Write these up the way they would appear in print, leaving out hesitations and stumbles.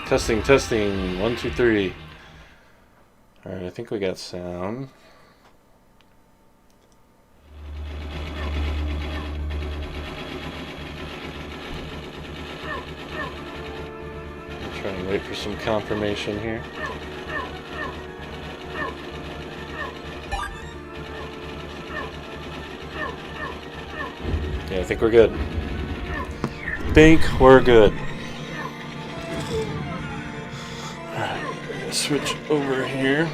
Testing, testing. 1, 2, 3. Alright, I think we got sound. I'm trying to wait for some confirmation here. Yeah, I think we're good. We're good. Alright, switch over here.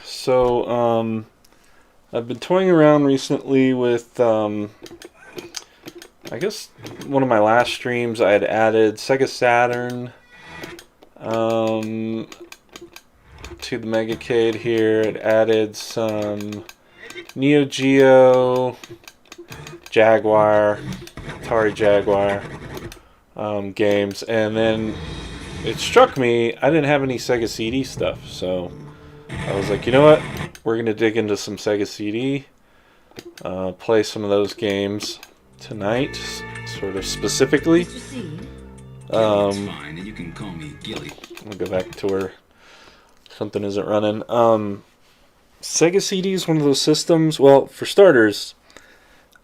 So, I've been toying around recently with, I guess one of my last streams I had added Sega Saturn to the Megacade here. It added some Neo Geo, Jaguar, Atari Jaguar games, and then it struck me I didn't have any Sega CD stuff, so I was like, you know what, we're gonna dig into some Sega CD, play some of those games tonight, sort of specifically. I'll go back to where something isn't running. Sega CD is one of those systems. Well, for starters,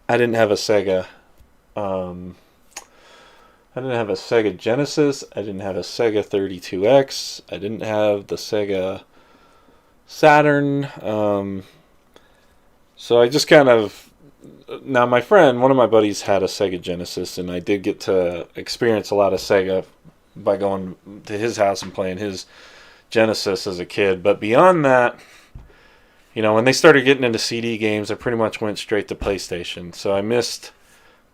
I didn't have a Sega. I didn't have a Sega Genesis. I didn't have a Sega 32X. I didn't have the Sega Saturn. So I just kind of... Now my friend, one of my buddies, had a Sega Genesis, and I did get to experience a lot of Sega by going to his house and playing his Genesis as a kid. But beyond that, you know, when they started getting into CD games, I pretty much went straight to PlayStation. So I missed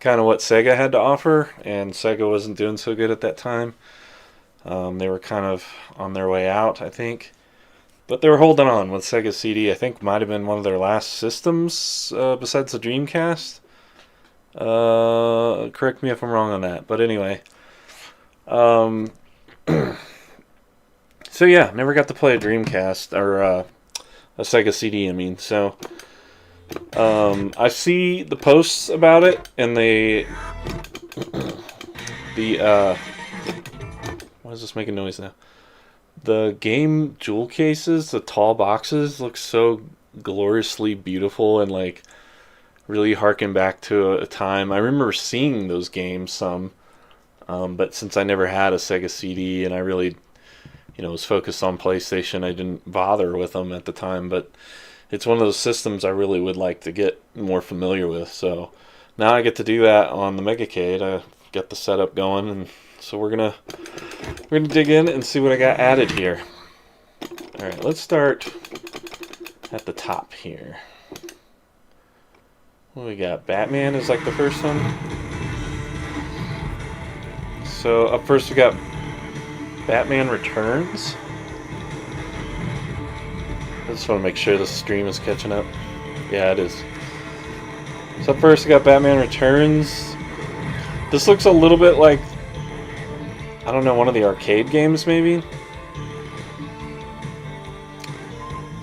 kind of what Sega had to offer, and Sega wasn't doing so good at that time. They were kind of on their way out, I think. But they were holding on with Sega CD. I think might have been one of their last systems besides the Dreamcast. Correct me if I'm wrong on that. But anyway. So yeah, never got to play a Dreamcast, or a Sega CD, I mean. So I see the posts about it, and why is this making noise now? The game jewel cases, the tall boxes, look so gloriously beautiful and like really harken back to a time. I remember seeing those games some, but since I never had a Sega CD and I really, was focused on PlayStation, I didn't bother with them at the time. But it's one of those systems I really would like to get more familiar with. So now I get to do that on the Megacade. I got the setup going, and so we're gonna dig in and see what I got added here. All right, let's start at the top here. What do we got? Batman is like the first one. So up first we got Batman Returns. I just want to make sure the stream is catching up. Yeah, it is. So up first we got Batman Returns. This looks a little bit like, I don't know, one of the arcade games maybe?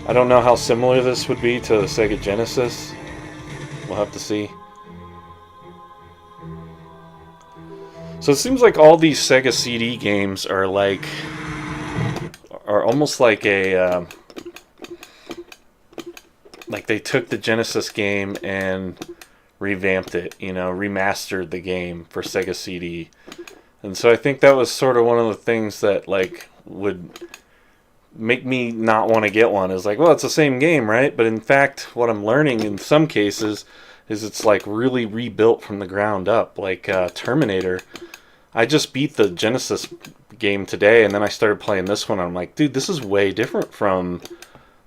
I don't know how similar this would be to the Sega Genesis. We'll have to see. So it seems like all these Sega CD games are almost like a like they took the Genesis game and revamped it, remastered the game for Sega CD. And so I think that was sort of one of the things that would make me not want to get one. Is like, well, it's the same game, right? But in fact, what I'm learning in some cases is it's like really rebuilt from the ground up, like Terminator. I just beat the Genesis game today, and then I started playing this one. I'm like, dude, this is way different from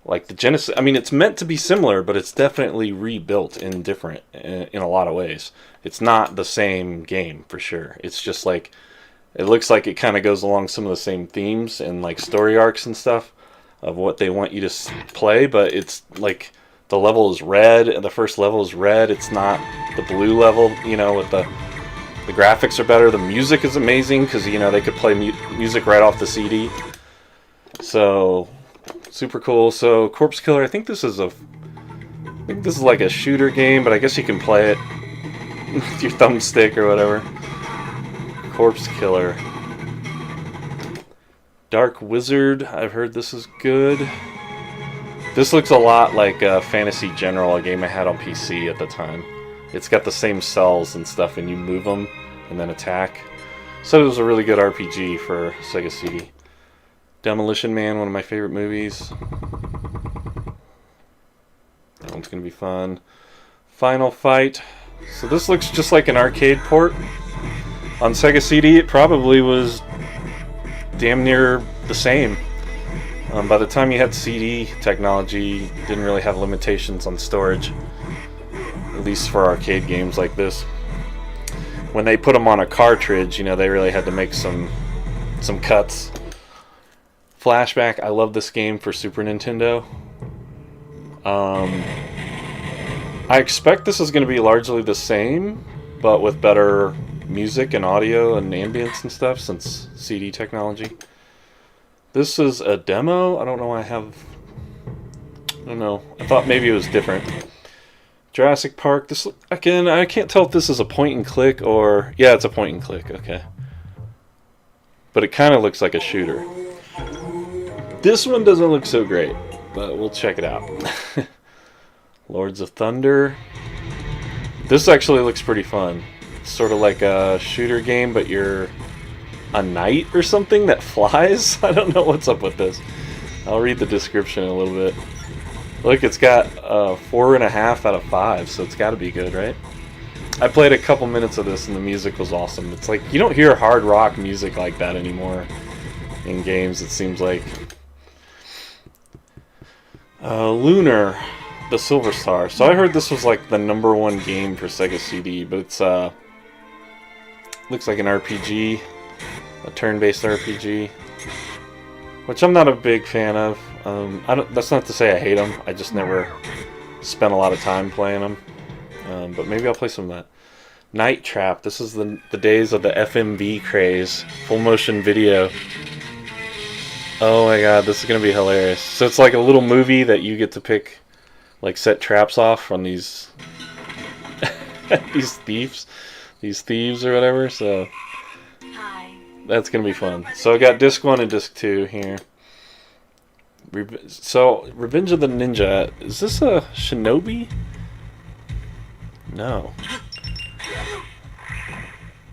like the Genesis. I mean, it's meant to be similar, but it's definitely rebuilt in different in a lot of ways. It's not the same game for sure. It's just like, it looks like it kind of goes along some of the same themes and like story arcs and stuff of what they want you to play, but it's like the level is red, and the first level is red. It's not the blue level, with the graphics are better. The music is amazing because, they could play music right off the CD. So, super cool. So, Corpse Killer, I think this is like a shooter game, but I guess you can play it with your thumbstick or whatever. Corpse Killer. Dark Wizard, I've heard this is good. This looks a lot like Fantasy General, a game I had on PC at the time. It's got the same cells and stuff, and you move them and then attack. So it was a really good RPG for Sega CD. Demolition Man, one of my favorite movies. That one's going to be fun. Final Fight. So this looks just like an arcade port. On Sega CD, it probably was damn near the same. By the time you had CD technology, you didn't really have limitations on storage, at least for arcade games like this. When they put them on a cartridge, you know, they really had to make some cuts. Flashback, I love this game for Super Nintendo. I expect this is going to be largely the same, but with better music and audio and ambience and stuff, since CD technology. This is a demo. I don't know why I don't know. I thought maybe it was different. Jurassic Park. This, again, I can't tell if this is a point and click or... Yeah, it's a point and click. Okay. But it kind of looks like a shooter. This one doesn't look so great, but we'll check it out. Lords of Thunder. This actually looks pretty fun. It's sort of like a shooter game, but you're a knight or something that flies. I don't know what's up with this. I'll read the description a little bit. Look, it's got 4.5 out of 5, so it's got to be good, right? I played a couple minutes of this and the music was awesome. It's like, you don't hear hard rock music like that anymore in games, it seems like. Lunar, the Silver Star. So I heard this was like the #1 game for Sega CD, but it's looks like an RPG, a turn-based RPG, which I'm not a big fan of. That's not to say I hate them. I just never spent a lot of time playing them. But maybe I'll play some of that. Night Trap. This is the days of the FMV craze, full motion video. Oh my god, this is gonna be hilarious. So it's like a little movie that you get to pick, like set traps off on these these thieves or whatever. So that's gonna be fun. So I got disc 1 and disc 2 here. So Revenge of the Ninja. Is this a Shinobi? No.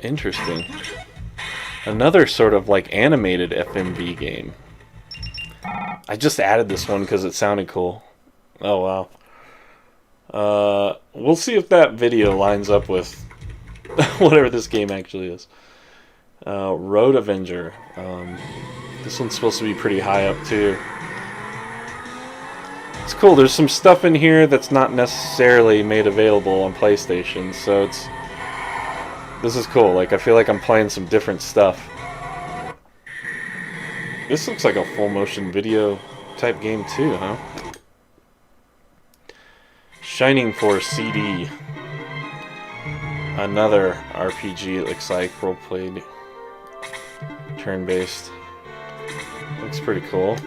Interesting. Another sort of like animated FMV game. I just added this one because it sounded cool. Oh wow. We'll see if that video lines up with whatever this game actually is. Road Avenger. This one's supposed to be pretty high up too. It's cool. There's some stuff in here that's not necessarily made available on PlayStation, so this is cool. Like, I feel like I'm playing some different stuff. This looks like a full motion video type game too, huh? Shining Force CD. Another RPG, it looks like, role-played, turn-based. Looks pretty cool.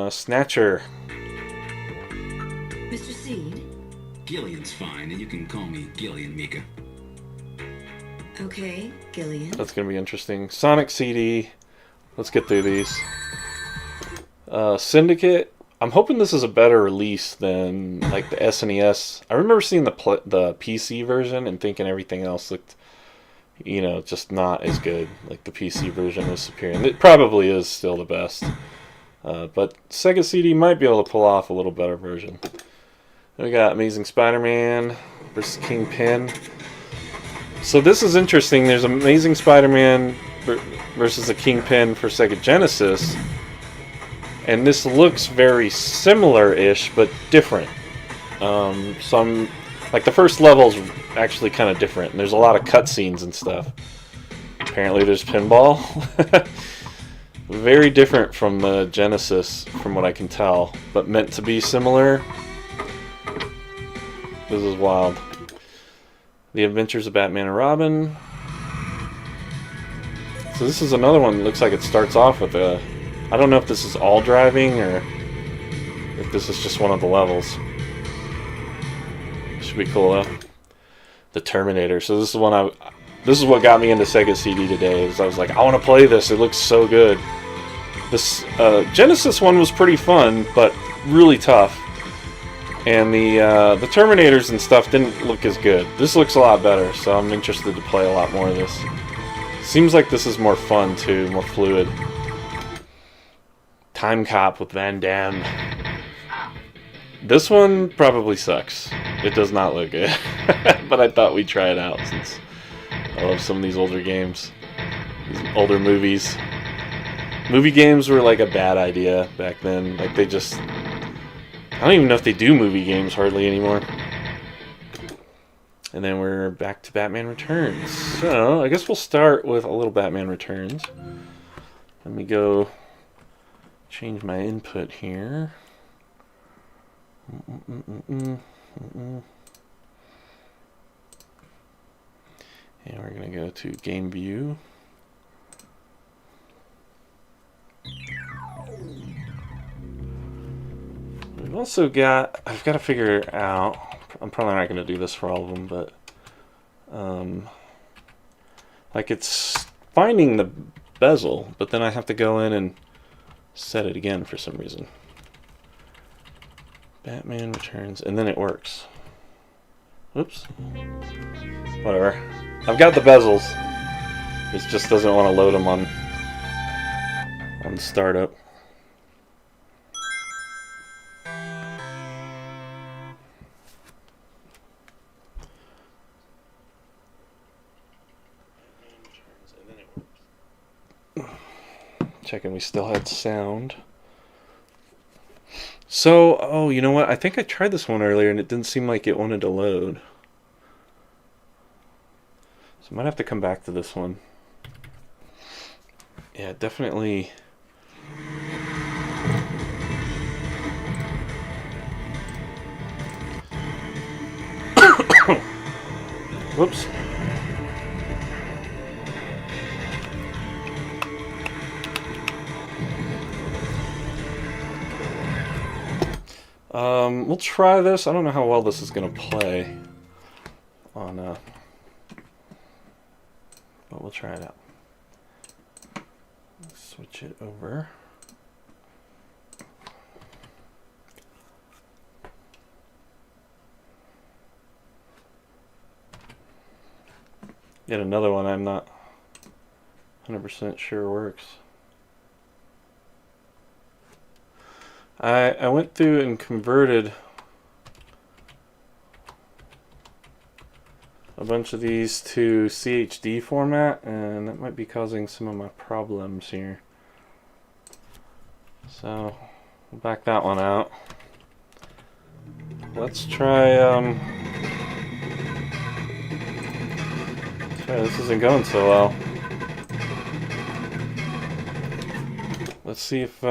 Snatcher. Mr. Seed? Gillian's fine, and you can call me Gillian, Mika. Okay, Gillian. That's gonna be interesting. Sonic CD. Let's get through these. Syndicate. I'm hoping this is a better release than like the SNES. I remember seeing the PC version and thinking everything else looked, you know, just not as good. Like the PC version was superior, and it probably is still the best. But Sega CD might be able to pull off a little better version. Then we got Amazing Spider-Man versus Kingpin. So this is interesting. There's Amazing Spider-Man versus the Kingpin for Sega Genesis. And this looks very similar-ish, but different. Like the first level's actually kind of different. And there's a lot of cutscenes and stuff. Apparently there's pinball. Very different from the Genesis, from what I can tell. But meant to be similar. This is wild. The Adventures of Batman and Robin. So this is another one that looks like it starts off with a... I don't know if this is all driving or if this is just one of the levels. Should be cool though. The Terminator. So this is this is what got me into Sega CD today. Is I was like, I want to play this. It looks so good. This Genesis one was pretty fun, but really tough. And the Terminators and stuff didn't look as good. This looks a lot better, so I'm interested to play a lot more of this. Seems like this is more fun too, more fluid. Time Cop with Van Damme. This one probably sucks. It does not look good. But I thought we'd try it out since I love some of these older games. These older movies. Movie games were like a bad idea back then. Like they just... I don't even know if they do movie games hardly anymore. And then we're back to Batman Returns. So, I guess we'll start with a little Batman Returns. Let me go change my input here. And we're going to go to Game View. We've also got... I've got to figure out... I'm probably not going to do this for all of them, but like it's finding the bezel, but then I have to go in and set it again for some reason. Batman Returns, and then it works. Whoops. Whatever. I've got the bezels. It just doesn't want to load them on startup. Checking we still had sound. So, oh, you know what? I think I tried this one earlier and it didn't seem like it wanted to load. So I might have to come back to this one. Yeah, definitely. Whoops. We'll try this. I don't know how well this is going to play on, but we'll try it out. Switch it over. Yet another one I'm not 100% sure works. I went through and converted a bunch of these to CHD format, and that might be causing some of my problems here. So, we'll back that one out. Let's try, this isn't going so well. Let's see if,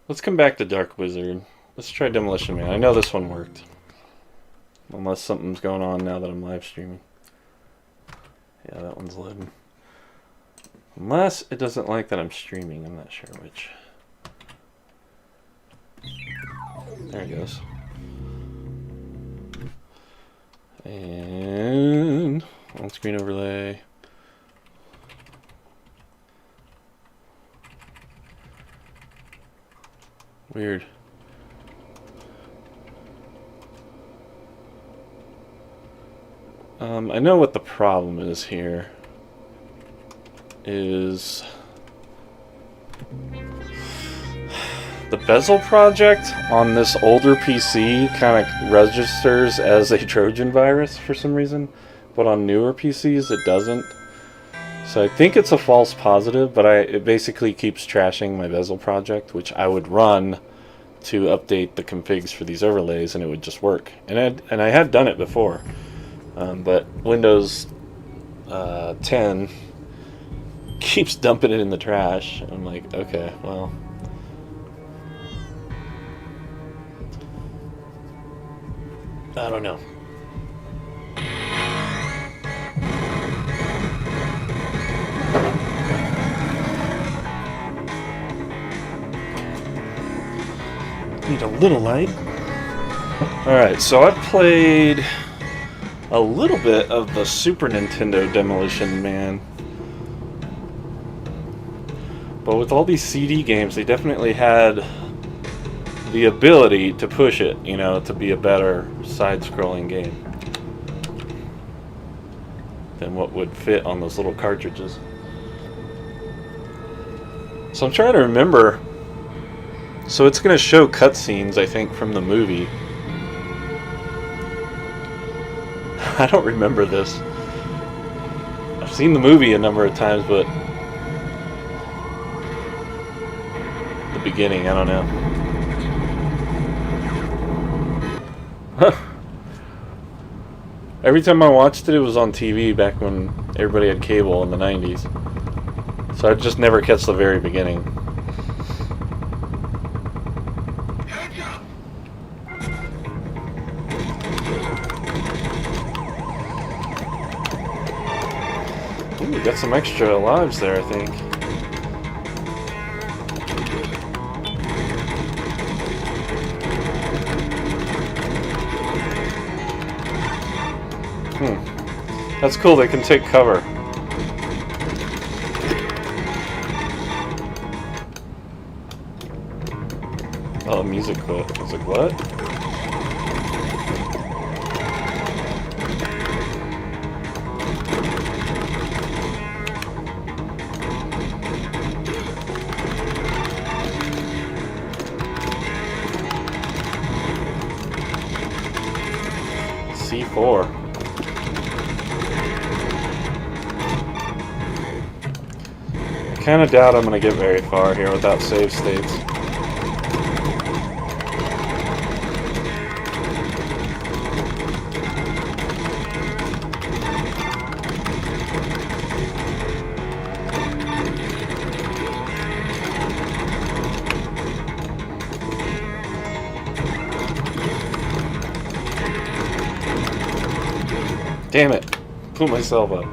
let's come back to Dark Wizard. Let's try Demolition Man. I know this one worked. Unless something's going on now that I'm live streaming. Yeah, that one's loading. Unless it doesn't like that I'm streaming. I'm not sure which. There it goes. And on-screen overlay. Weird. I know what the problem is here. Is the bezel project on this older PC kind of registers as a Trojan virus for some reason, but on newer PCs it doesn't. So I think it's a false positive, but it basically keeps trashing my bezel project, which I would run to update the configs for these overlays, and it would just work. And I had done it before, but Windows 10 keeps dumping it in the trash. I'm like, okay, well. I don't know. Need a little light. Alright, so I've played a little bit of the Super Nintendo Demolition Man. But with all these CD games, they definitely had the ability to push it, you know, to be a better side-scrolling game than what would fit on those little cartridges. So I'm trying to remember. So it's going to show cutscenes, I think, from the movie. I don't remember this. I've seen the movie a number of times, but the beginning. I don't know. Every time I watched it, it was on TV back when everybody had cable in the 90s. So I just never catch the very beginning. Ooh, we got some extra lives there, I think. That's cool, they can take cover. Oh, music quit. I was like, what? C4. I kind of doubt I'm going to get very far here without save states. Damn it. Put myself up.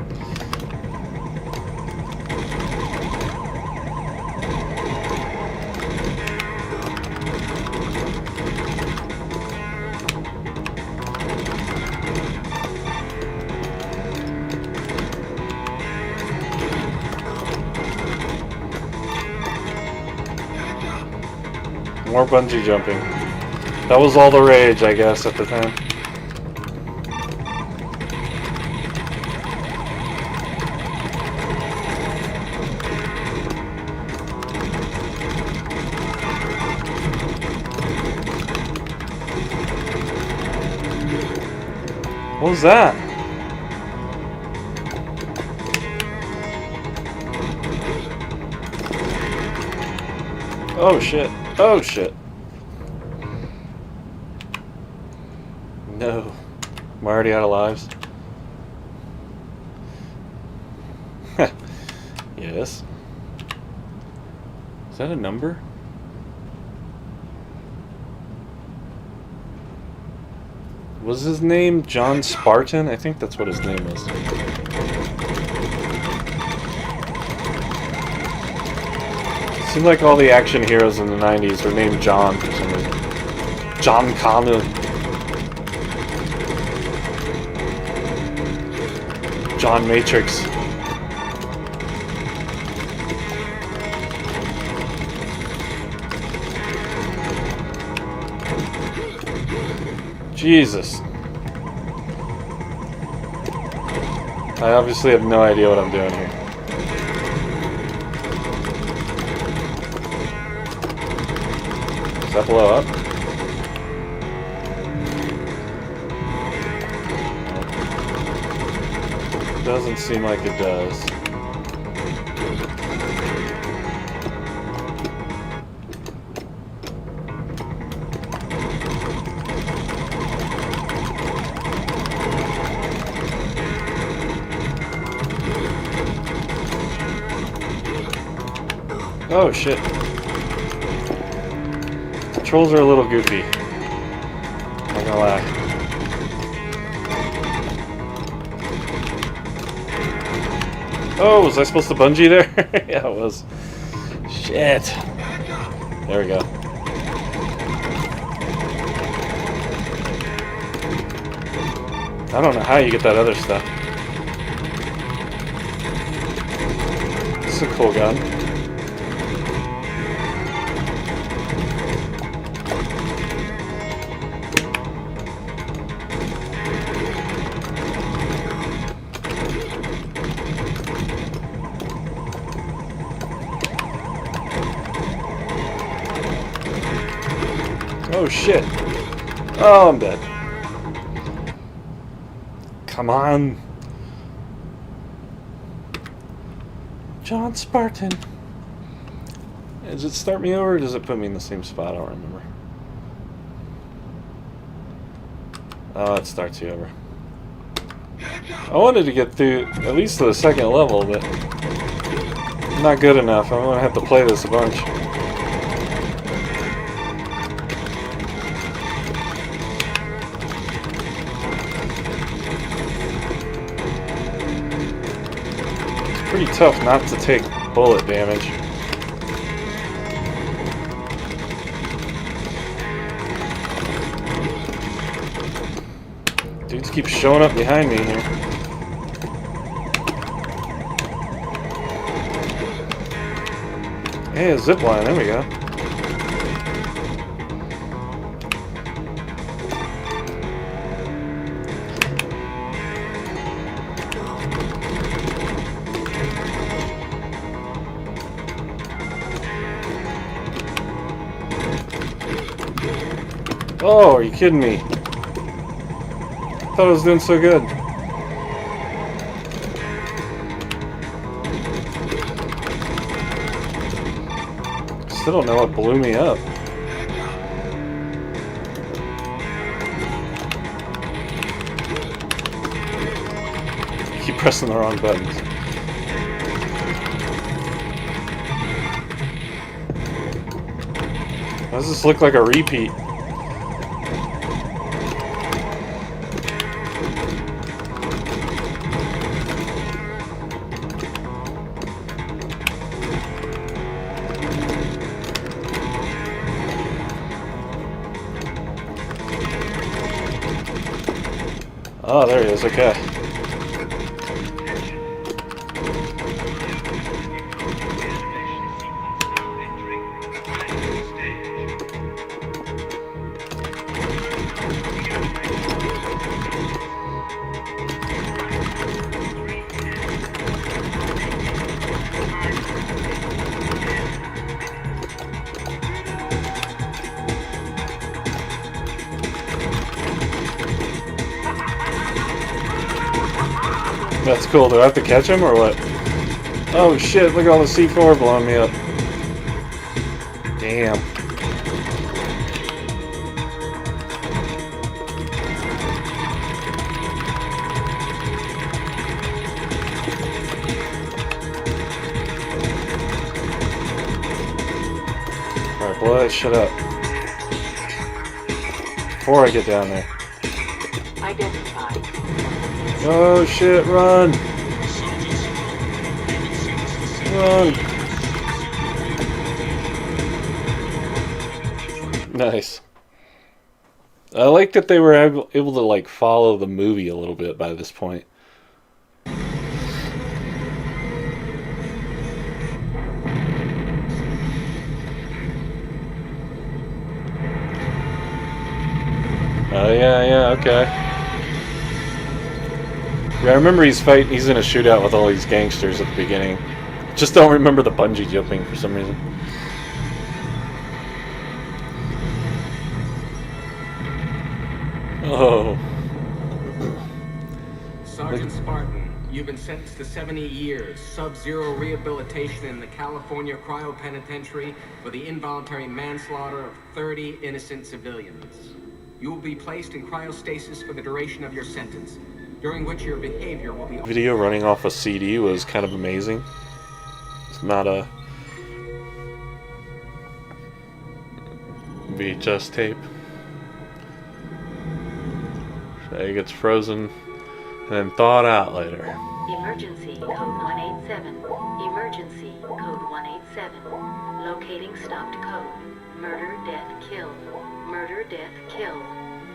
More bungee jumping. That was all the rage, I guess, at the time. What was that? Oh shit. Oh shit. No. I'm already out of lives. Yes. Is that a number? Was his name John Spartan? I think that's what his name was. Seemed like all the action heroes in the 90s were named John for some reason. John Connor. John Matrix. Jesus. I obviously have no idea what I'm doing here. Does that blow up? Doesn't seem like it does. Oh shit. Controls are a little goofy. Not gonna lie. Oh, was I supposed to bungee there? Yeah, it was. Shit. There we go. I don't know how you get that other stuff. This is a cool gun. Oh shit. Oh, I'm dead. Come on. John Spartan. Does it start me over or does it put me in the same spot? I don't remember. Oh, it starts you over. I wanted to get through at least to the second level, but not good enough. I'm going to have to play this a bunch. It's pretty tough not to take bullet damage. Dudes keep showing up behind me here. Hey, a zipline, there we go. Oh, are you kidding me? I thought I was doing so good. Still don't know what blew me up. Keep pressing the wrong buttons. Why does this look like a repeat? Oh, there he is, okay. That's cool. Do I have to catch him or what? Oh shit, look at all the C4 blowing me up. Damn. Alright, blow that shit up. Before I get down there. Identified. Oh shit, run! Run! Nice. I like that they were able to like follow the movie a little bit by this point. Oh yeah, okay. Yeah, I remember he's in a shootout with all these gangsters at the beginning. Just don't remember the bungee jumping for some reason. Oh. Sergeant Spartan, you've been sentenced to 70 years, sub-zero rehabilitation in the California cryopenitentiary for the involuntary manslaughter of 30 innocent civilians. You will be placed in cryostasis for the duration of your sentence, during which your behavior will be... Video running off a CD was kind of amazing. It's not a VHS tape. So it gets frozen and then thawed out later. Emergency code 187. Emergency code 187. Locating stopped code. Murder, death, killed. Murder, death, killed.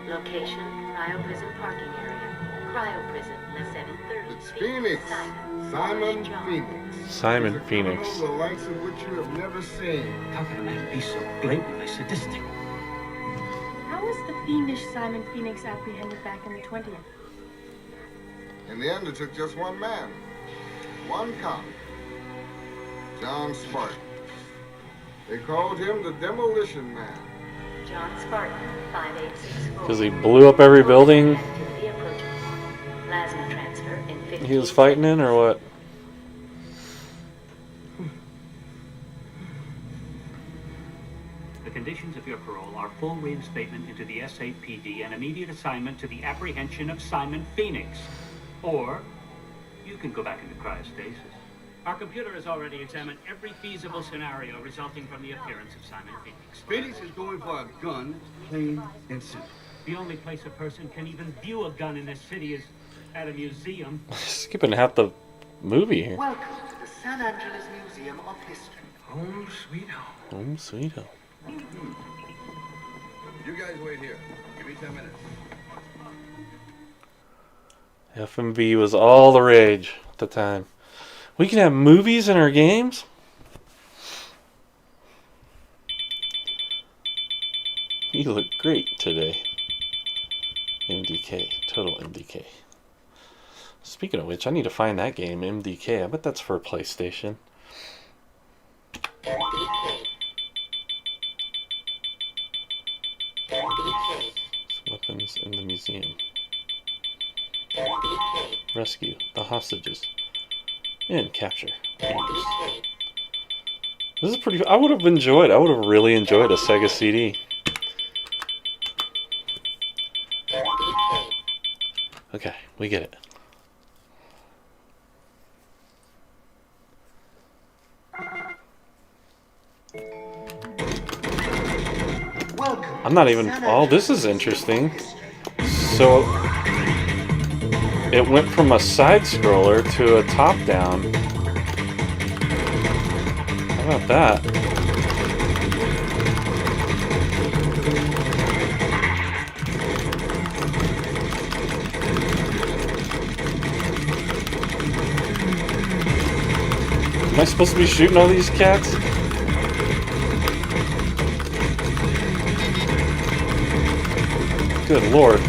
Location, cryo prison parking area. Cryo prison, the 730. It's Phoenix. Simon Phoenix. Simon Phoenix. The likes of which you have never seen. How can a man be so blatantly sadistic? How was the fiendish Simon Phoenix apprehended back in the 20th? In the end, it took just one man. One cop. John Spartan. They called him the Demolition Man. John Spartan, 5864. Because he blew up every building Activity approaching. Plasma transfer in 15 he was fighting in, or what? your parole are full reinstatement into the SAPD and immediate assignment to the apprehension of Simon Phoenix. Or you can go back into cryostasis. Our computer has already examined every feasible scenario resulting from the appearance of Simon Phoenix. Phoenix is going for a gun, plain and simple. The only place a person can even view a gun in this city is at a museum. Skipping half the movie here. Welcome to the San Angeles Museum of History. Home sweet home. Home sweet home. You guys wait here. Give me 10 minutes. FMV was all the rage at the time. We can have movies in our games? You look great today. MDK. Total MDK. Speaking of which, I need to find that game, MDK. I bet that's for PlayStation. MDK. MDK. Weapons in the museum. MDK. Rescue the hostages. And capture. MDK. This is pretty... I would have really enjoyed a SEGA CD. MDK. Okay, we get it. Welcome. I'm not even... Oh, this is interesting. So... it went from a side-scroller to a top-down. How about that? Am I supposed to be shooting all these cats? Good lord.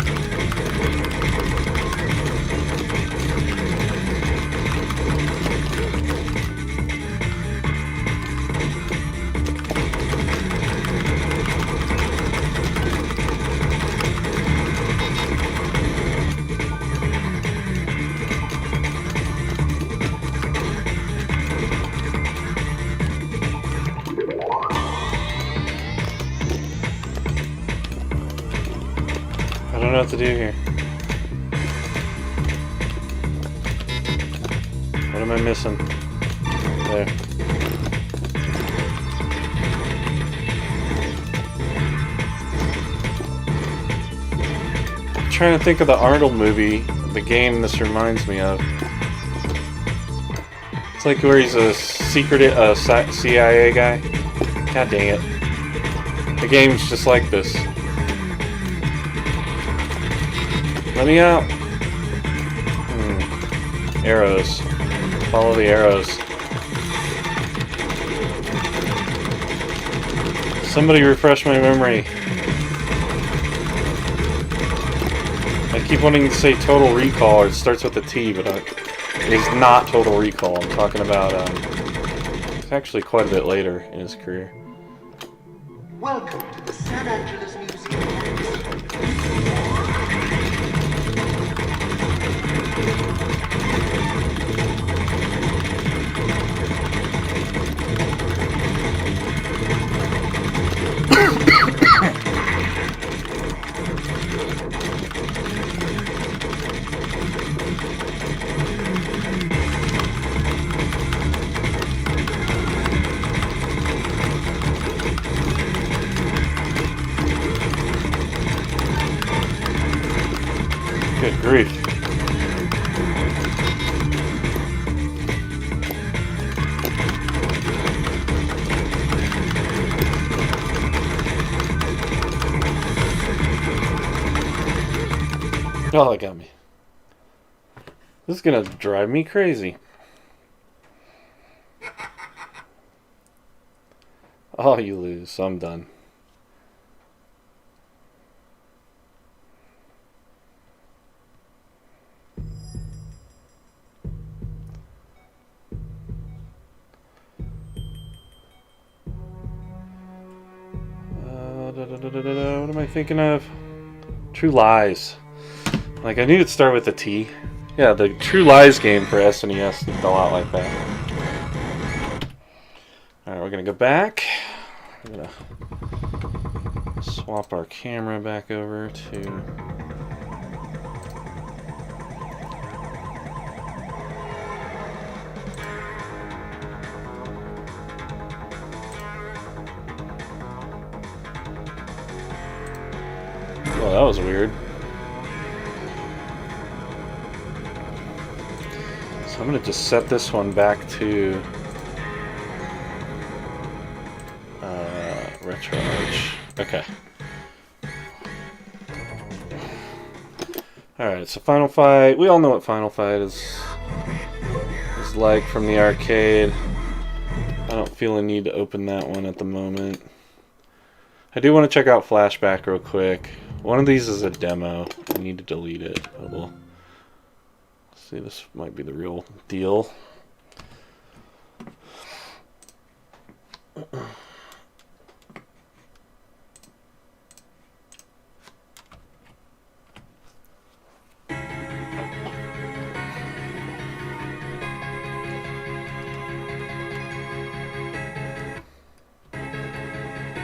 I don't know what to do here. What am I missing? There. I'm trying to think of the Arnold movie, the game this reminds me of. It's like where he's a secret CIA guy. God dang it. The game's just like this. Let me out. Arrows. Follow the arrows. Somebody refresh my memory. I keep wanting to say Total Recall, or it starts with a T, but it's not Total Recall. I'm talking about, it's actually quite a bit later in his career. Welcome to the San Angeles Museum of History. Good grief. Oh, that got me. This is gonna drive me crazy. Oh, you lose. So I'm done. What am I thinking of? True Lies. Like, I knew it'd start with a T. Yeah, the True Lies game for SNES looked a lot like that. Alright, we're gonna go back. We're gonna Swap our camera back over to... Oh, that was weird. So I'm going to just set this one back to Retro Arch. Okay. Alright, so Final Fight. We all know what Final Fight is like from the arcade. I don't feel a need to open that one at the moment. I do want to check out Flashback real quick. One of these is a demo. I need to delete it. But we'll see, this might be the real deal.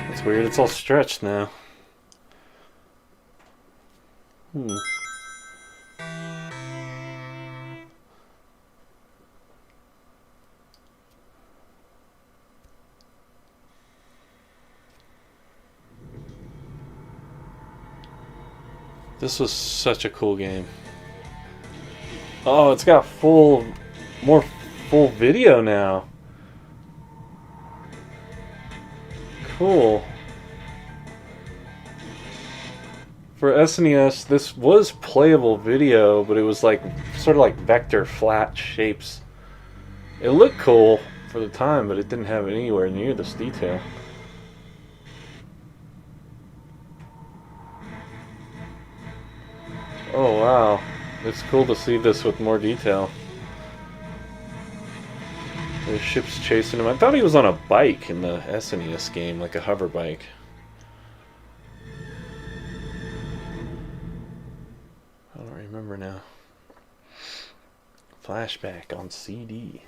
That's weird, it's all stretched now. This was such a cool game. Oh, it's got more full video now. Cool. For SNES, this was playable video, but it was like sort of like vector flat shapes. It looked cool for the time, but it didn't have anywhere near this detail. Oh wow, it's cool to see this with more detail. The ship's chasing him. I thought he was on a bike in the SNES game, like a hover bike. I don't remember now. Flashback on CD.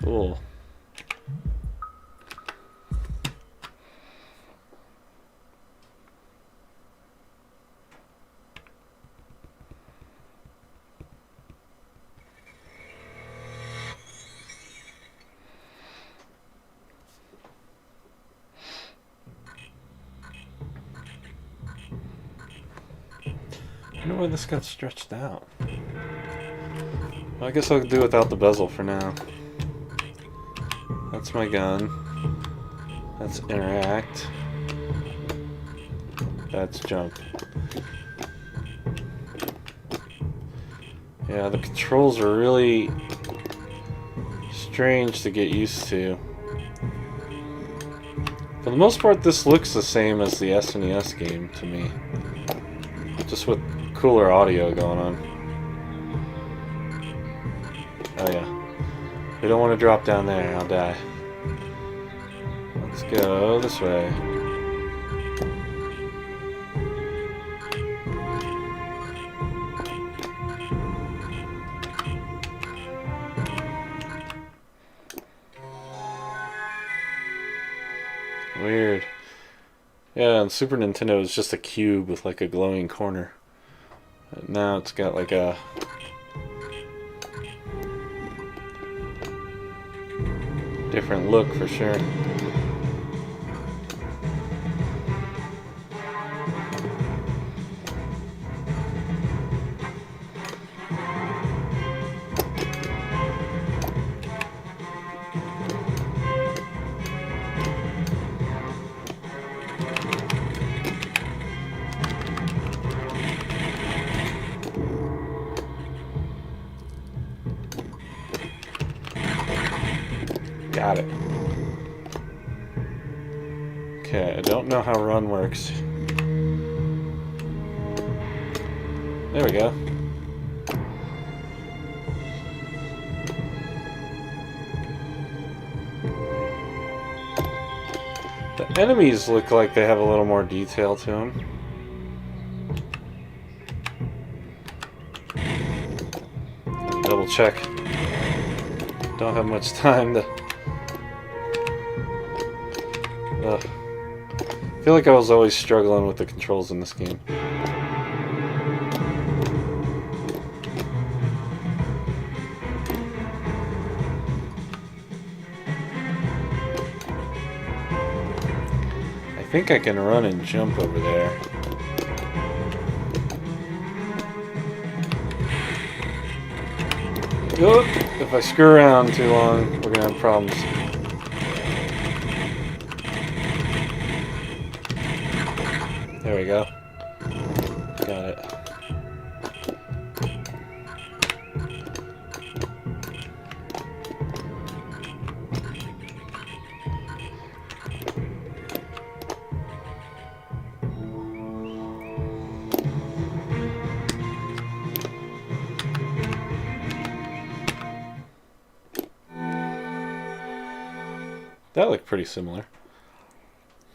Cool. I wonder why this got stretched out. Well, I guess I'll do without the bezel for now. That's my gun. That's interact. That's jump. Yeah, the controls are really strange to get used to. For the most part, this looks the same as the SNES game to me. Just with cooler audio going on. Oh yeah. We don't want to drop down there, I'll die. Let's go this way. Weird. Yeah, on Super Nintendo it's just a cube with like a glowing corner. And now it's got like a different look for sure. Got it. Okay, I don't know how run works. There we go. The enemies look like they have a little more detail to them. double check. Don't have much time to... I feel like I was always struggling with the controls in this game. I think I can run and jump over there. Oh, if I screw around too long, we're gonna have problems. There we go. Got it. That looked pretty similar.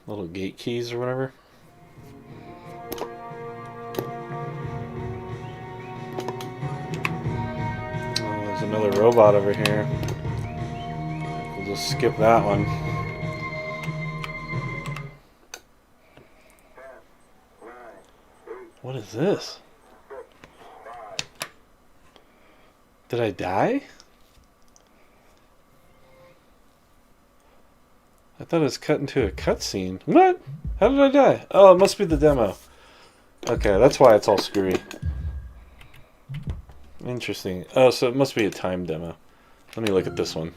Little gate keys or whatever. Oh, there's another robot over here. We'll just skip that one. What is this? Did I die? I thought it was cut into a cutscene. What? How did I die? Oh, it must be the demo. Okay, that's why it's all screwy. Interesting. Oh, so it must be a time demo. Let me look at this one.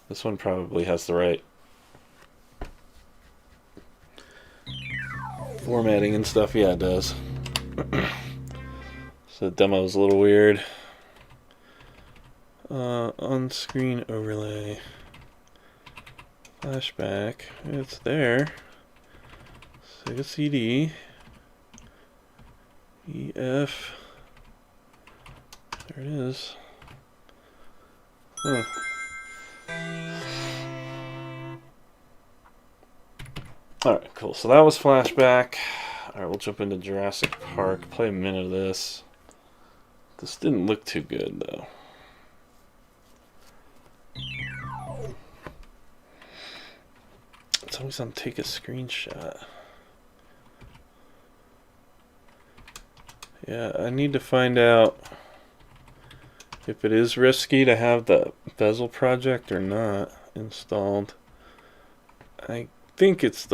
This one probably has the right formatting and stuff. Yeah, it does. So the demo is a little weird. On-screen overlay. Flashback. It's there. SEGA CD. EF. There it is. Huh. Alright, cool. So that was flashback. Alright, we'll jump into Jurassic Park. Play a minute of this. This didn't look too good, though. It's always on take a screenshot. Yeah, I need to find out if it is risky to have the bezel project or not installed. I think it's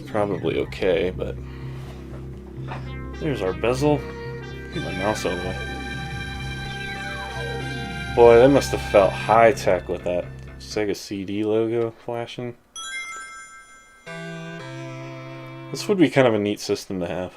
probably okay, but there's our bezel. Get my mouse over there. Boy, that must have felt high tech with that SEGA CD logo flashing. This would be kind of a neat system to have.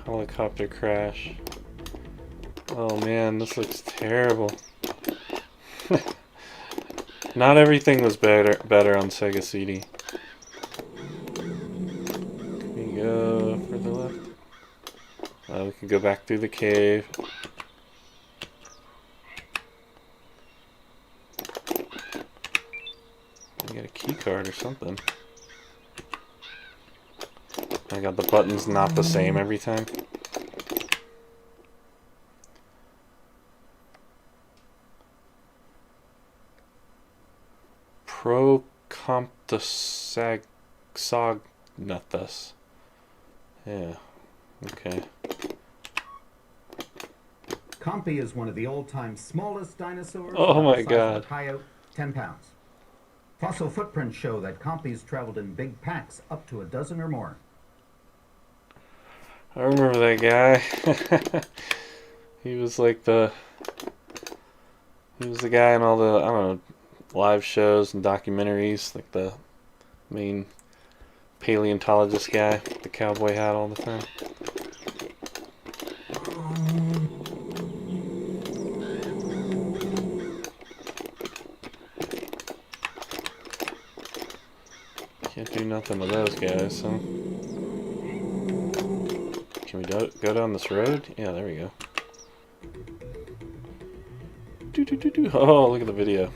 Helicopter crash. Oh man, this looks terrible. Not everything was better on SEGA CD. Can we go further left? We can go back through the cave. I get a key card or something. I got the buttons not the same every time. Procomptosognathus. Yeah. Okay. Compy is one of the all-time smallest dinosaurs. Oh my God. Coyote, 10 pounds. Fossil footprints show that Compys traveled in big packs up to a dozen or more. I remember that guy. He was like he was the guy in all the, I don't know, live shows and documentaries, like the main paleontologist guy with the cowboy hat all the time. Can't do nothing with those guys, so. Can we go down this road? Yeah, there we go. Oh, look at the video.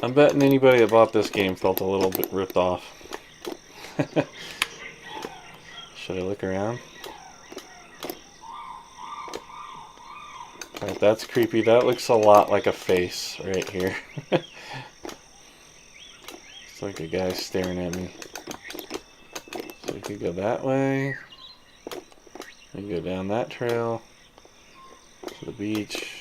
I'm betting anybody that bought this game felt a little bit ripped off. Should I look around? Alright, that's creepy. That looks a lot like a face right here. It's like a guy staring at me. So we could go that way. We can go down that trail to the beach.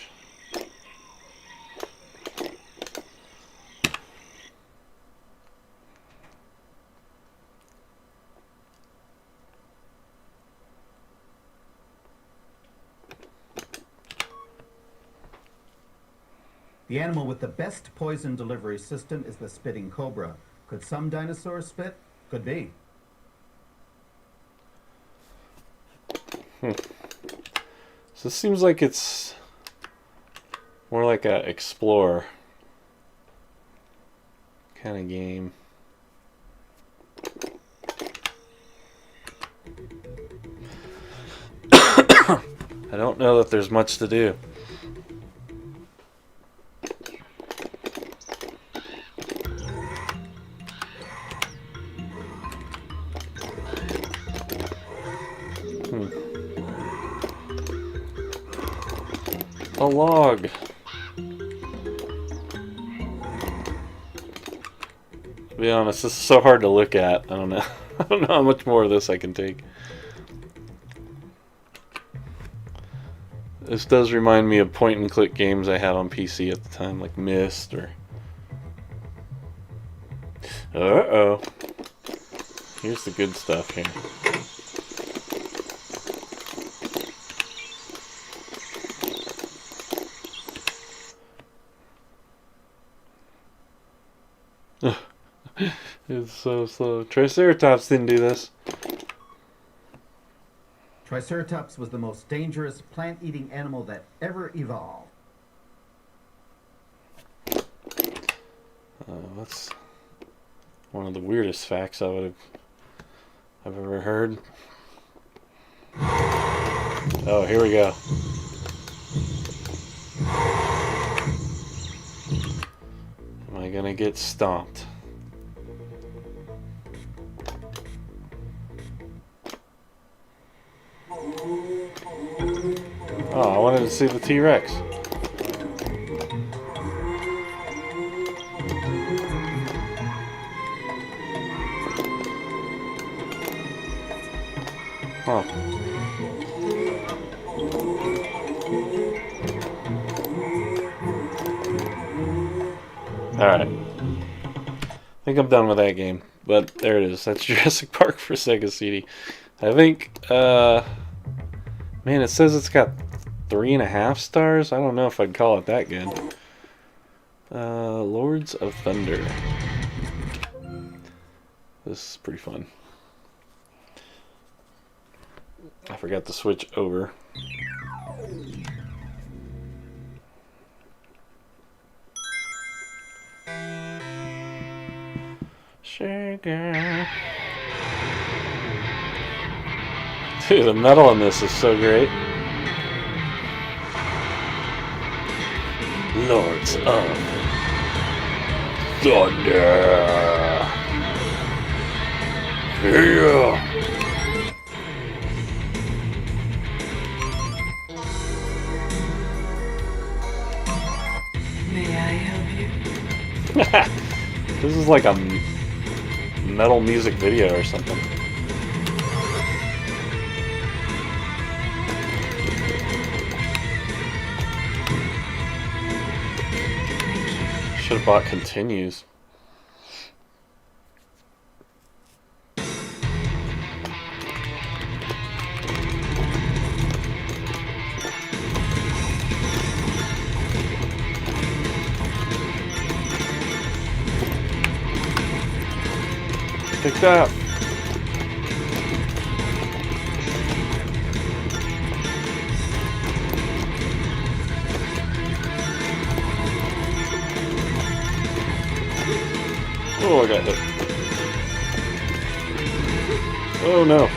The animal with the best poison delivery system is the spitting cobra. Could some dinosaurs spit? Could be. So this seems like it's more like a explore kind of game. I don't know that there's much to do. A log. To be honest, this is so hard to look at. I don't know. I don't know how much more of this I can take. This does remind me of point and click games I had on PC at the time, like Myst or... Uh-oh. Here's the good stuff here. It's so slow. Triceratops didn't do this. Triceratops was the most dangerous plant-eating animal that ever evolved. That's one of the weirdest facts I've ever heard. Oh, here we go. Am I gonna get stomped? Oh, I wanted to see the T-Rex. Huh. Alright. I think I'm done with that game. But there it is. That's Jurassic Park for Sega CD. I think, man, it says it's got 3.5 stars. I don't know if I'd call it that good. Lords of Thunder. This is pretty fun. I forgot to switch over. Sugar. Dude, the metal on this is so great. Lords of Thunder. Yeah. May I help you? This is like a metal music video or something. Should have bought continues. fucked up. Oh, I got hit. Oh no.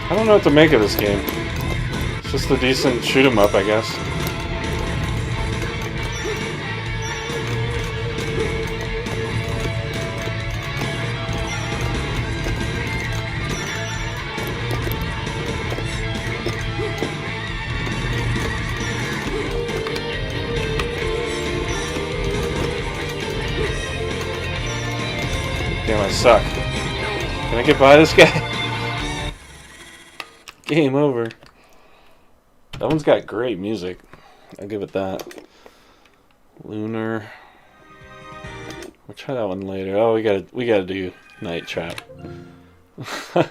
I don't know what to make of this game. It's just a decent shoot 'em up, I guess. Damn, I suck. Can I get by this guy? Game over. That one's got great music. I'll give it that. Lunar. We'll try that one later. Oh, we gotta do Night Trap. I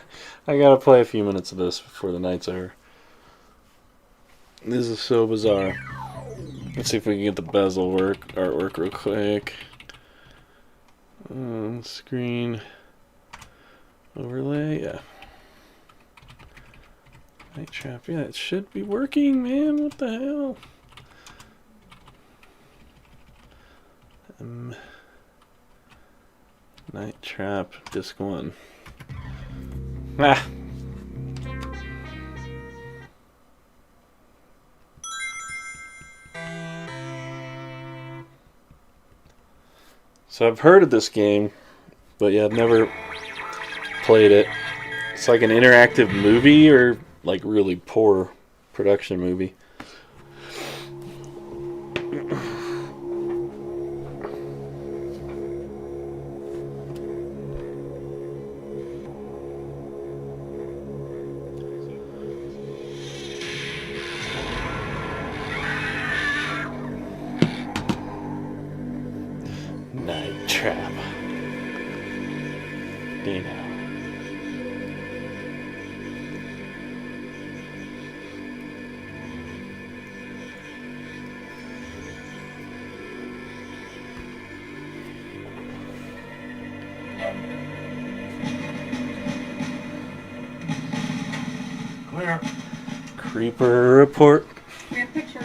gotta play a few minutes of this before the night's over. This is so bizarre. Let's see if we can get the bezel artwork real quick. Screen overlay, yeah. Night Trap, yeah, it should be working, man. What the hell? Night Trap, disc 1. Ah. So I've heard of this game, but yeah, I've never played it. It's like an interactive movie or like really poor production movie. Night Trap. Dino. Clear. Creeper report. We have picture.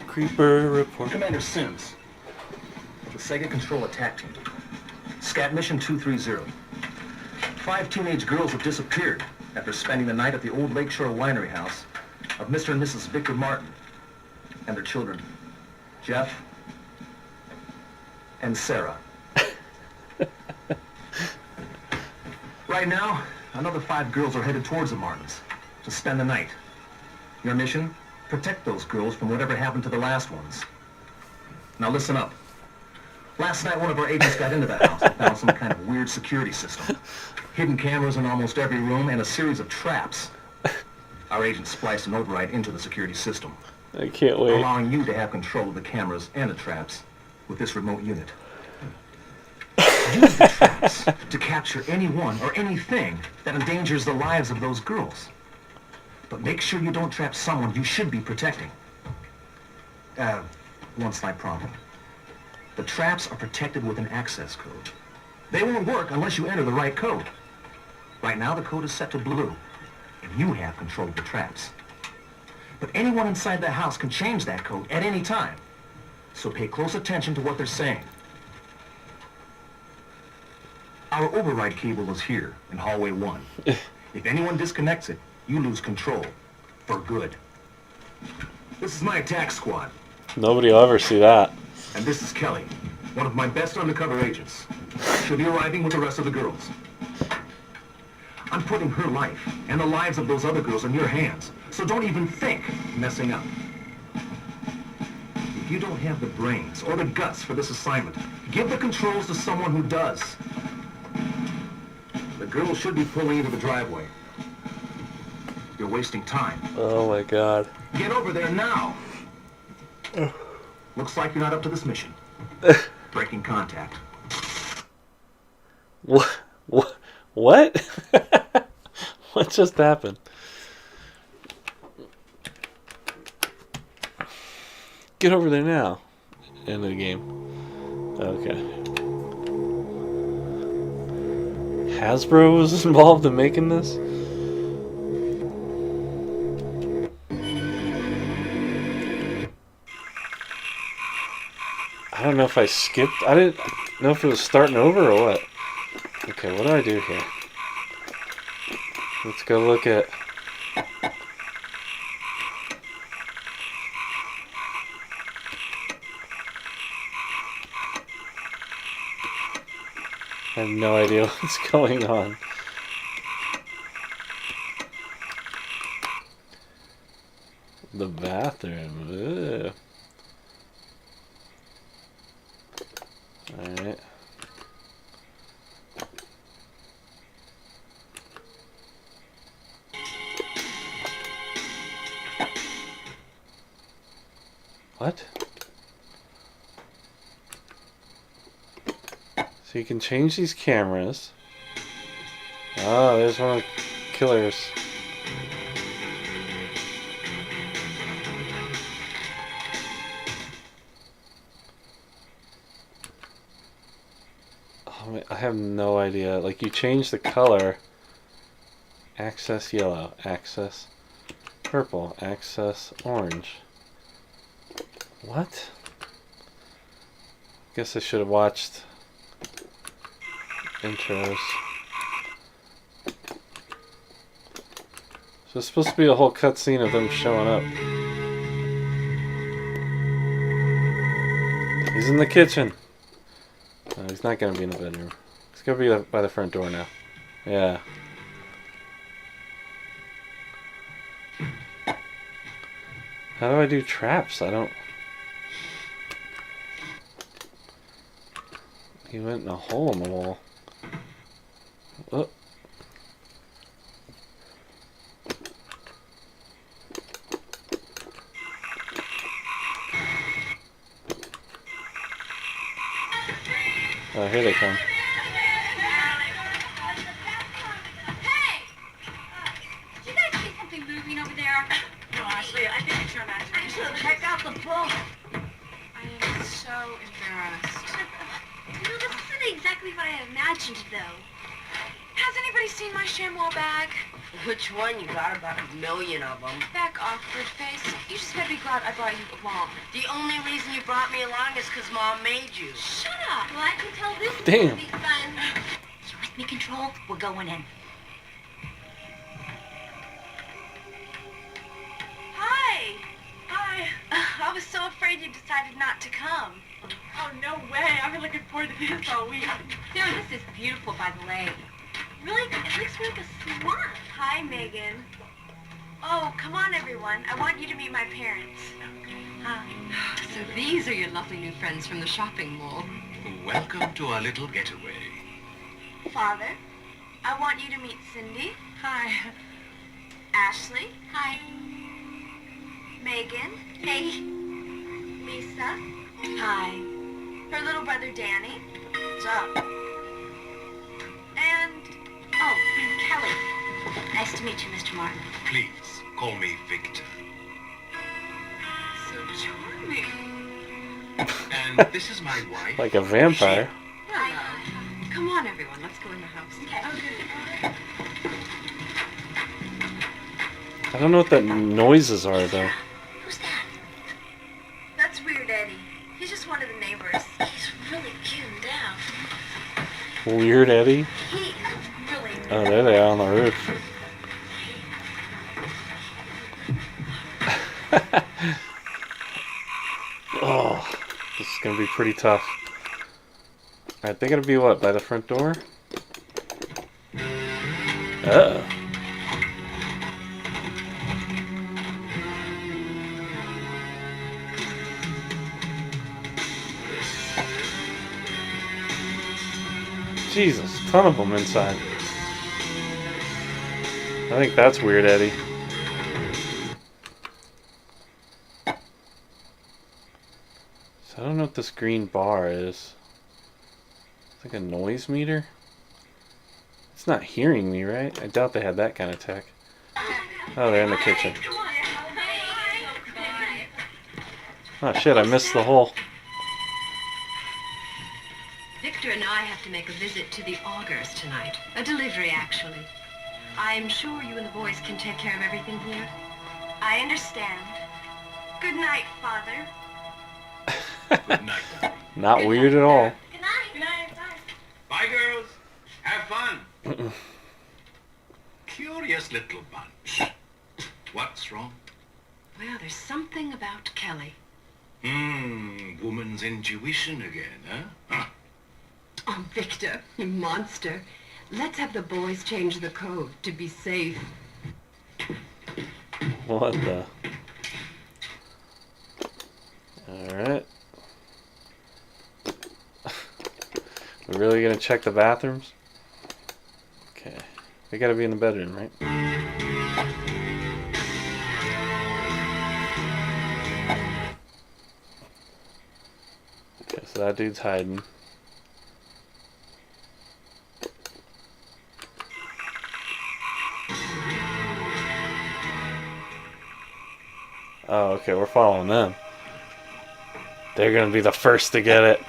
Creeper report. Commander Sims. The SEGA Control Attack Team. Scat Mission 230. 5 teenage girls have disappeared after spending the night at the old Lakeshore Winery house of Mr. and Mrs. Victor Martin and their children, Jeff and Sarah. Right now, another 5 girls are headed towards the Martins to spend the night. Your mission? Protect those girls from whatever happened to the last ones. Now listen up. Last night, one of our agents got into the house and found some kind of weird security system. Hidden cameras in almost every room and a series of traps. Our agent spliced an override into the security system. I can't wait. Allowing you to have control of the cameras and the traps with this remote unit. Use the traps to capture anyone or anything that endangers the lives of those girls. But make sure you don't trap someone you should be protecting. One slight problem. The traps are protected with an access code. They won't work unless you enter the right code. Right now, the code is set to blue, and you have control of the traps. But anyone inside the house can change that code at any time. So pay close attention to what they're saying. Our override cable is here in hallway 1. If anyone disconnects it, you lose control. For good. This is my attack squad. Nobody will ever see that. And this is Kelly, one of my best undercover agents. She'll be arriving with the rest of the girls. I'm putting her life and the lives of those other girls in your hands, so don't even think messing up. If you don't have the brains or the guts for this assignment, give the controls to someone who does. The girl should be pulling into the driveway. You're wasting time. Oh my god. Get over there now! Looks like you're not up to this mission. Breaking contact. What? What? What just happened? Get over there now. End of the game. Okay. Hasbro was involved in making this? I don't know if I skipped. I didn't know if it was starting over or what. Okay, what do I do here? Let's go look at... I have no idea what's going on. The bathroom. Ugh. Alright. What? So you can change these cameras. Oh, there's one of the killers. Oh, man, I have no idea. Like, you change the color. Access yellow. Access purple. Access orange. What? Guess I should have watched intros. So it's supposed to be a whole cutscene of them showing up. He's in the kitchen. No, he's not going to be in the bedroom. He's going to be by the front door now. Yeah. How do I do traps? I don't... He went in a hole in the wall. Oh. Oh, here they come. Hey! Did you guys see something moving over there? No, Ashley, I think it's your imagination. Check out the book. I am so embarrassed. You know, this isn't exactly what I imagined, though. Has anybody seen my chamois bag? Which one? You got about 1 million of them. Back off, Birdface. You just better be glad I brought you along. The only reason you brought me along is because Mom made you. Shut up. Well, I can tell this Damn. will be fun. You with me, Control? We're going in. Hi. Hi. I was so afraid you decided not to come. Oh, no way. I've been looking forward to this all week. Sarah, this is beautiful, by the way. Really? It looks like a swan. Hi, Megan. Oh, come on, everyone. I want you to meet my parents. Hi. So these are your lovely new friends from the shopping mall. Welcome to our little getaway. Father, I want you to meet Cindy. Hi. Ashley. Hi. Megan. Hey. Lisa. Hi. Her little brother, Danny. What's up? And, oh, and Kelly. Nice to meet you, Mr. Martin. Please, call me Victor. So charming. And this is my wife. Like a vampire. Hello. Come on, everyone. Let's go in the house. Okay. I don't know what that noises are, though. Who's that? That's Weird Eddie. He's just one of the neighbors. He's really cute and down. Weird Eddie? He really... Oh, there they are on the roof. Oh, this is going to be pretty tough. Alright, they got to be what, by the front door? Uh-oh. Jesus, a ton of them inside. I think that's weird, Eddie. So I don't know what this green bar is. It's like a noise meter. It's not hearing me, right? I doubt they had that kind of tech. Oh, they're in the kitchen. Oh shit, I missed the hole. Victor and I have to make a visit to the Augers tonight. A delivery, actually. I'm sure you and the boys can take care of everything here. I understand. Good night, Father. Good night, darling. Not weird at all. Good night. Good night. Bye, girls. Have fun. Curious little bunch. What's wrong? Well, there's something about Kelly. Woman's intuition again, huh? Oh, Victor, you monster. Let's have the boys change the code to be safe. What the? Alright. We're really gonna check the bathrooms? Okay. They gotta be in the bedroom, right? Okay, so that dude's hiding. Oh, okay, we're following them. They're gonna be the first to get it.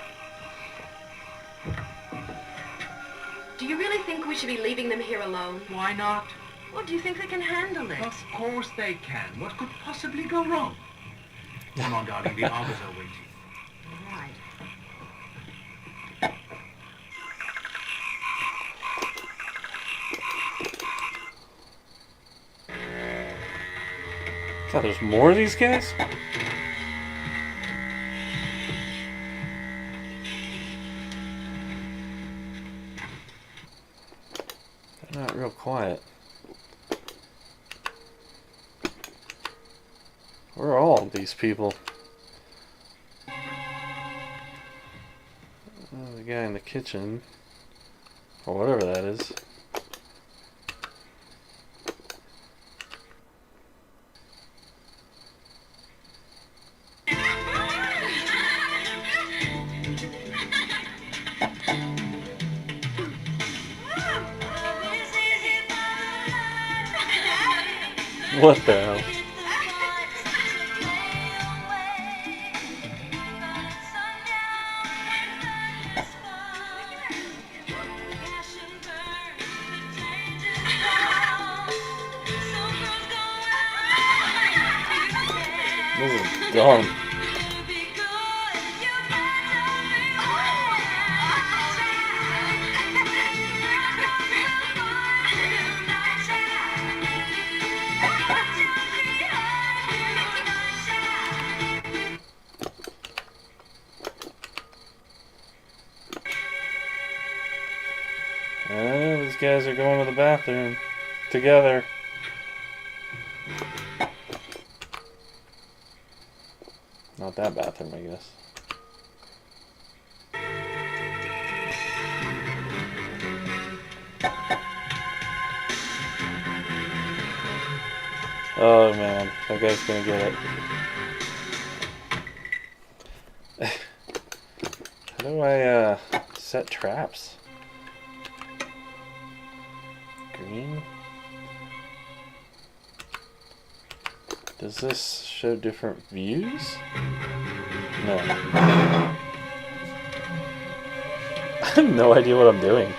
Do you really think we should be leaving them here alone? Why not? Well, do you think they can handle it? Of course they can. What could possibly go wrong? Come on, darling. The Augers are waiting. All right. God, there's more of these guys? They're not real quiet. Where are all of these people? Oh, the guy in the kitchen. Or whatever that is. What the hell? This is dumb. These guys are going to the bathroom together. Not that bathroom, I guess. Oh man, that guy's gonna get it. How do I set traps? Green? Does this show different views? No. I have no idea what I'm doing.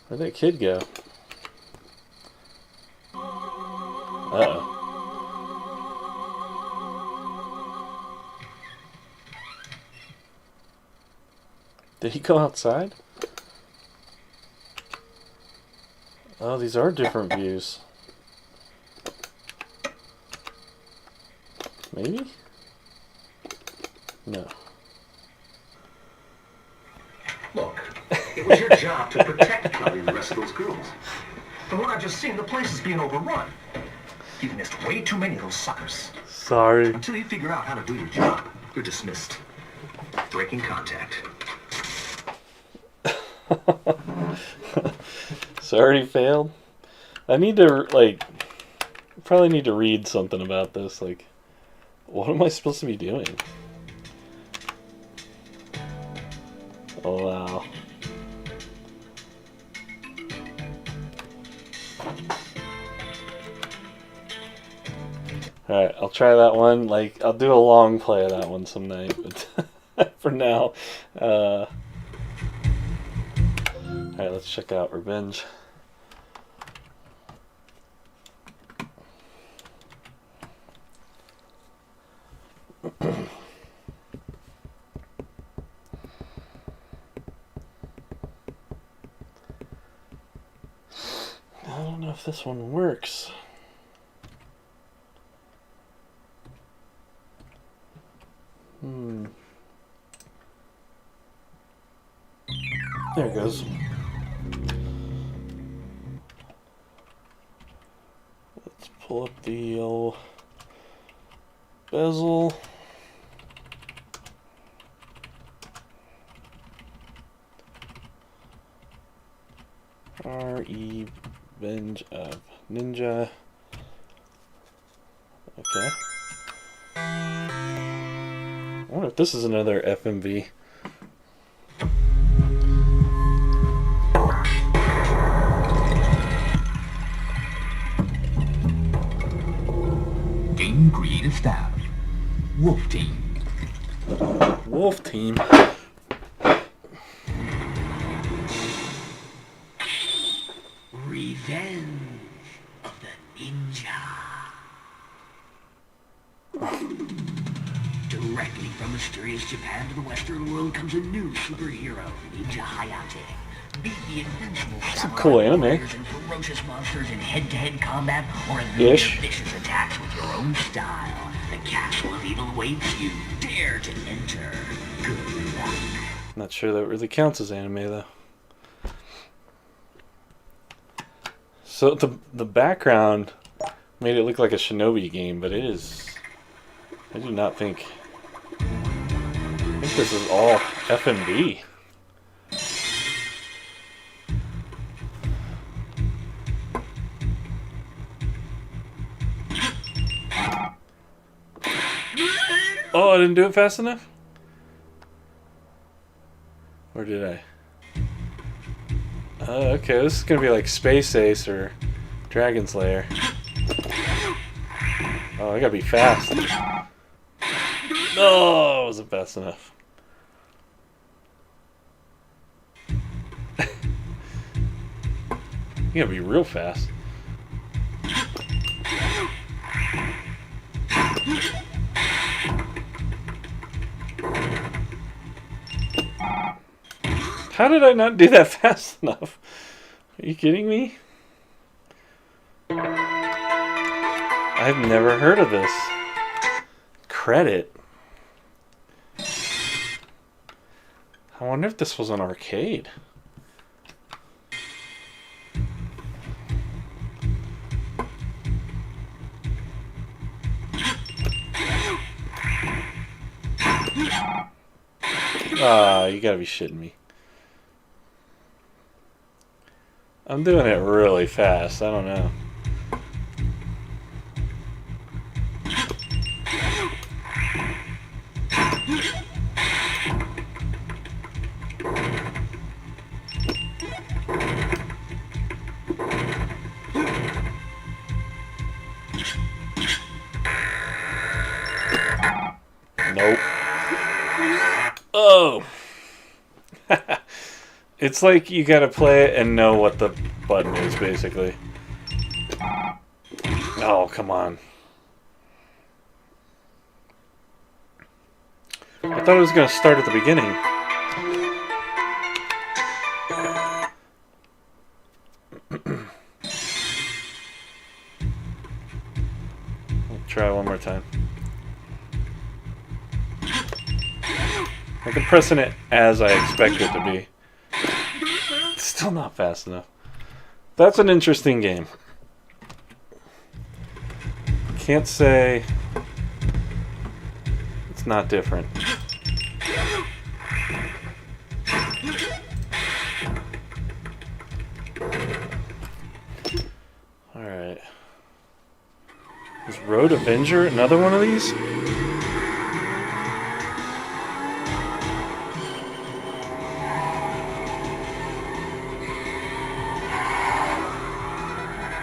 Where'd that kid go? Uh-oh. Did he go outside? Oh, these are different views. Maybe? No. Look, it was your job to protect Kelly and the rest of those girls. From what I've just seen, the place is being overrun. You've missed way too many of those suckers. Sorry. Until you figure out how to do your job, You're dismissed. Breaking contact. So I already failed? I need to, like, probably need to read something about this. Like, what am I supposed to be doing? Oh, wow. Alright, I'll try that one. Like, I'll do a long play of that one some night. But for now, alright, let's check out Revenge. I don't know if this one works. There it goes. Let's pull up the old bezel. Revenge of Ninja. Okay. I wonder if this is another FMV. Game creative staff. Wolf Team. Wolf Team. Revenge of the Ninja. Directly from mysterious Japan to the Western world comes a new superhero, Ninja Hayate. Beat the invincible Some cool anime. and ferocious monsters in head-to-head combat or elude their vicious attacks with your own style. The castle of evil awaits you. Dare to enter. Good luck. Not sure that really counts as anime though. So the background made it look like a Shinobi game, but it is. I do not think. I think this is all FMV. Oh, I didn't do it fast enough? Or did I? Okay, this is gonna be like Space Ace or Dragon Slayer. Oh, I gotta be fast. No, it wasn't fast enough. You gotta be real fast. How did I not do that fast enough? Are you kidding me? I've never heard of this. Credit. I wonder if this was an arcade. Ah, you gotta be shitting me. I'm doing it really fast. I don't know. Nope. Oh. It's like you gotta play it and know what the button is, basically. Oh, come on. I thought it was gonna start at the beginning. I'll try one more time. I'm pressing it as I expect it to be. Still not fast enough. That's an interesting game. Can't say It's not different. Alright. Is Road Avenger another one of these?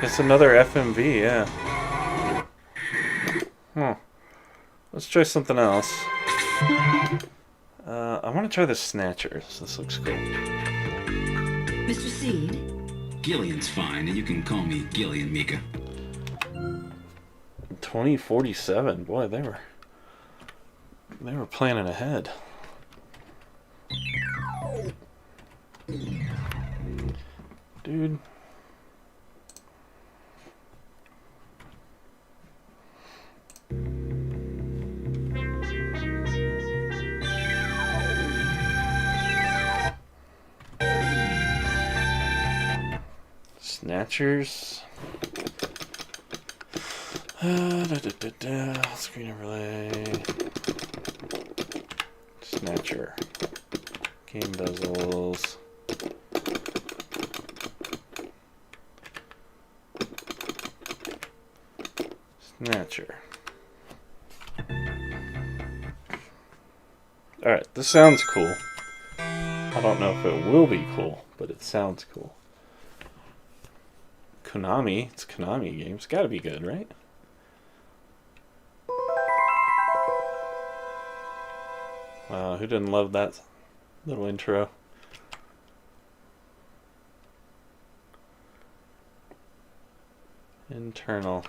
It's another FMV, yeah. Huh. Let's try something else. I want to try the Snatchers. This looks cool. Mr. Seed? Gillian's fine, and you can call me Gillian, Mika. 2047. Boy, they were planning ahead. Dude. Snatchers. Screen overlay. Snatcher. Game bezels. Snatcher. Alright, this sounds cool. I don't know if it will be cool, but it sounds cool. Konami. It's a Konami game. It's gotta be good, right? Wow, who didn't love that little intro? Internal.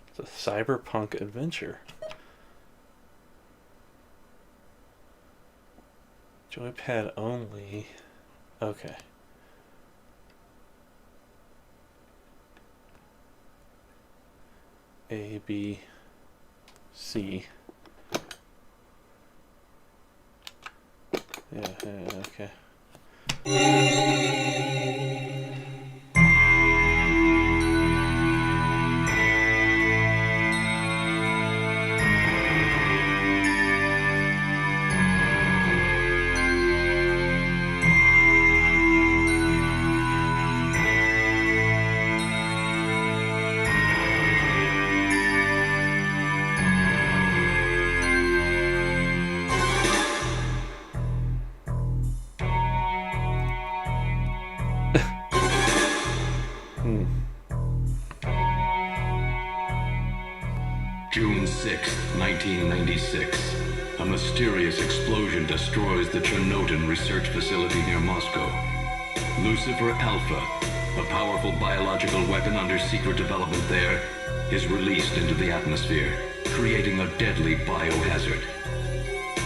It's a cyberpunk adventure. Joypad only. Okay. A, B, C. Yeah, okay. June 6, 1996. A mysterious explosion destroys the Chernobyl research facility near Moscow. Lucifer Alpha, a powerful biological weapon under secret development there, is released into the atmosphere, creating a deadly biohazard.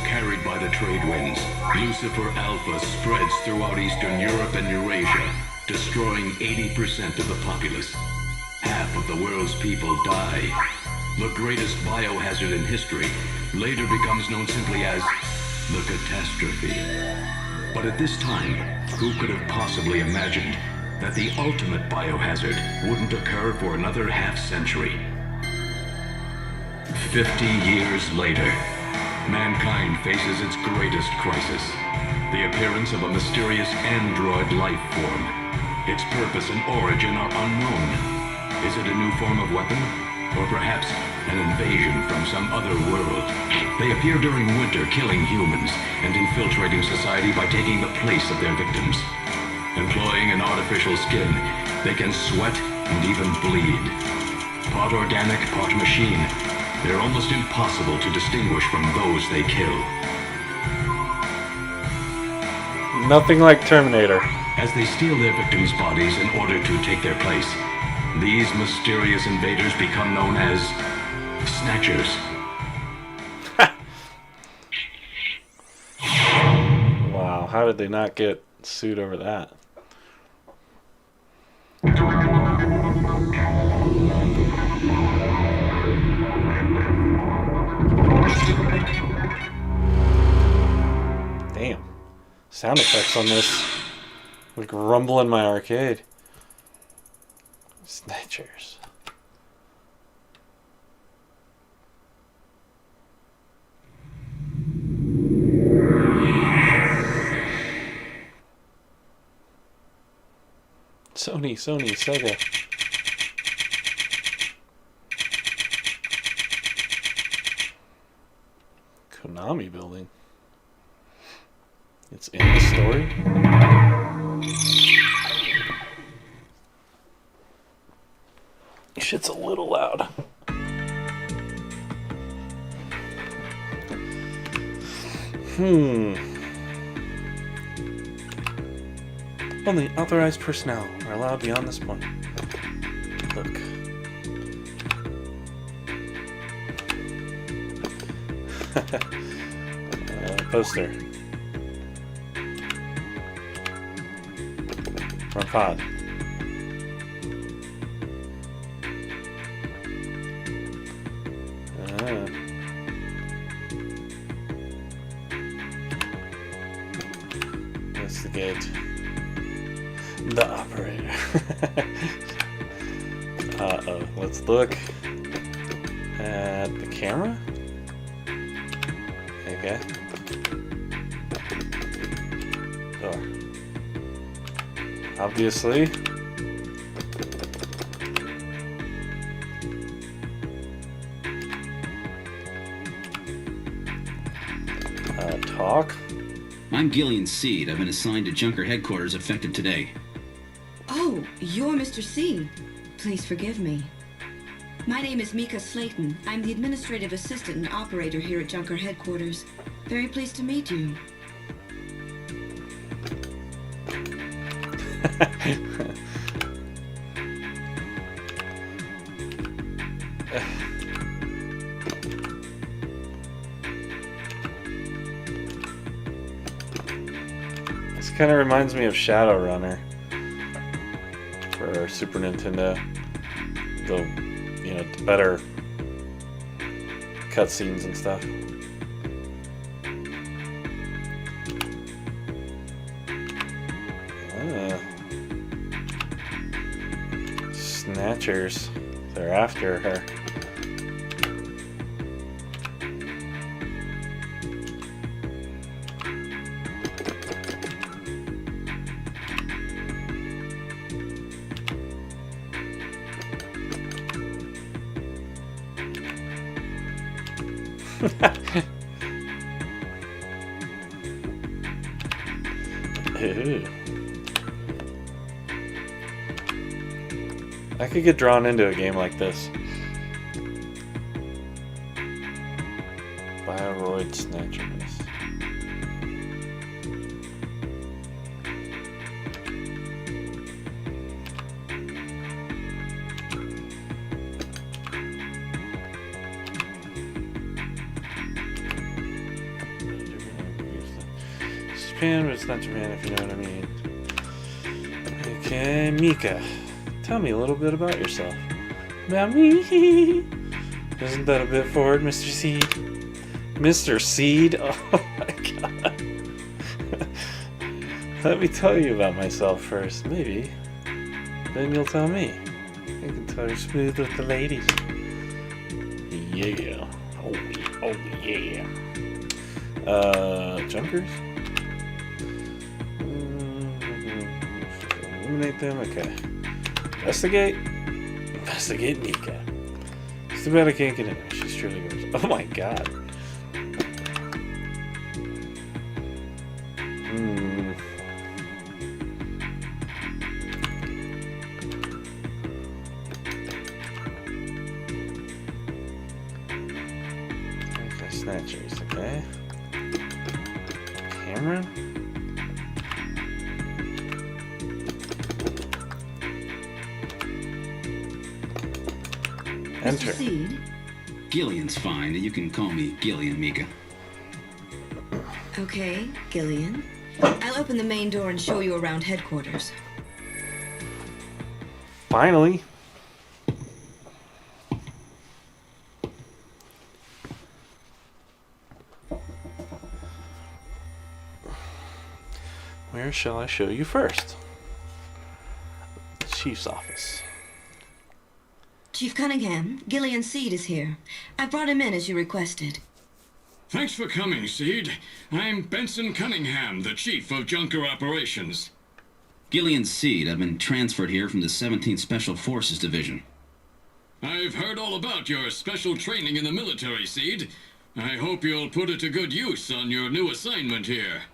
Carried by the trade winds, Lucifer Alpha spreads throughout Eastern Europe and Eurasia, destroying 80% of the populace. Half of the world's people die. The greatest biohazard in history later becomes known simply as the catastrophe. But at this time, who could have possibly imagined that the ultimate biohazard wouldn't occur for another half-century? 50 years later, mankind faces its greatest crisis, the appearance of a mysterious android life form. Its purpose and origin are unknown. Is it a new form of weapon? Or perhaps an invasion from some other world? They appear during winter, killing humans and infiltrating society by taking the place of their victims. Employing an artificial skin, they can sweat and even bleed. Part organic, part machine, they're almost impossible to distinguish from those they kill. Nothing like Terminator. As they steal their victims' bodies in order to take their place, these mysterious invaders become known as Snatchers. Wow, how did they not get sued over that? Damn. Sound effects on this. Like rumble in my arcade. Snatchers. Sony, Sega. Konami building. It's in the story. Shit's a little loud. Only authorized personnel are allowed beyond this point. Look. Poster. From pod. Investigate the operator. Uh-oh. Let's look at the camera. Okay. Door. Obviously. Talk. I'm Gillian Seed. I've been assigned to Junker headquarters effective today. Oh, you're Mr. Seed. Please forgive me. My name is Mika Slayton. I'm the administrative assistant and operator here at Junker headquarters. Very pleased to meet you. This kind of reminds me of Shadowrunner for Super Nintendo. The better cutscenes and stuff. Snatchers. They're after her. Ew. I could get drawn into a game like this. Bioroid Snatchers. Japan, but it's not Japan, if you know what I mean. Okay, Mika. Tell me a little bit about yourself. About me. Isn't that a bit forward, Mr. Seed? Mr. Seed? Oh my god. Let me tell you about myself first, maybe. Then you'll tell me. I can tell you're smooth with the ladies. Yeah. Oh yeah. Junkers? Eliminate them, okay. Investigate Mika. It's too bad I can't get in there. She's truly yours. Oh my god. Okay, snatchers, okay. Camera. Enter. Seed? Gillian's fine. You can call me Gillian, Mika. Okay, Gillian. I'll open the main door and show you around headquarters. Finally. Where shall I show you first? The chief's office. Chief Cunningham, Gillian Seed is here. I brought him in as you requested. Thanks for coming, Seed. I'm Benson Cunningham, the Chief of Junker Operations. Gillian Seed. I've been transferred here from the 17th Special Forces Division. I've heard all about your special training in the military, Seed. I hope you'll put it to good use on your new assignment here.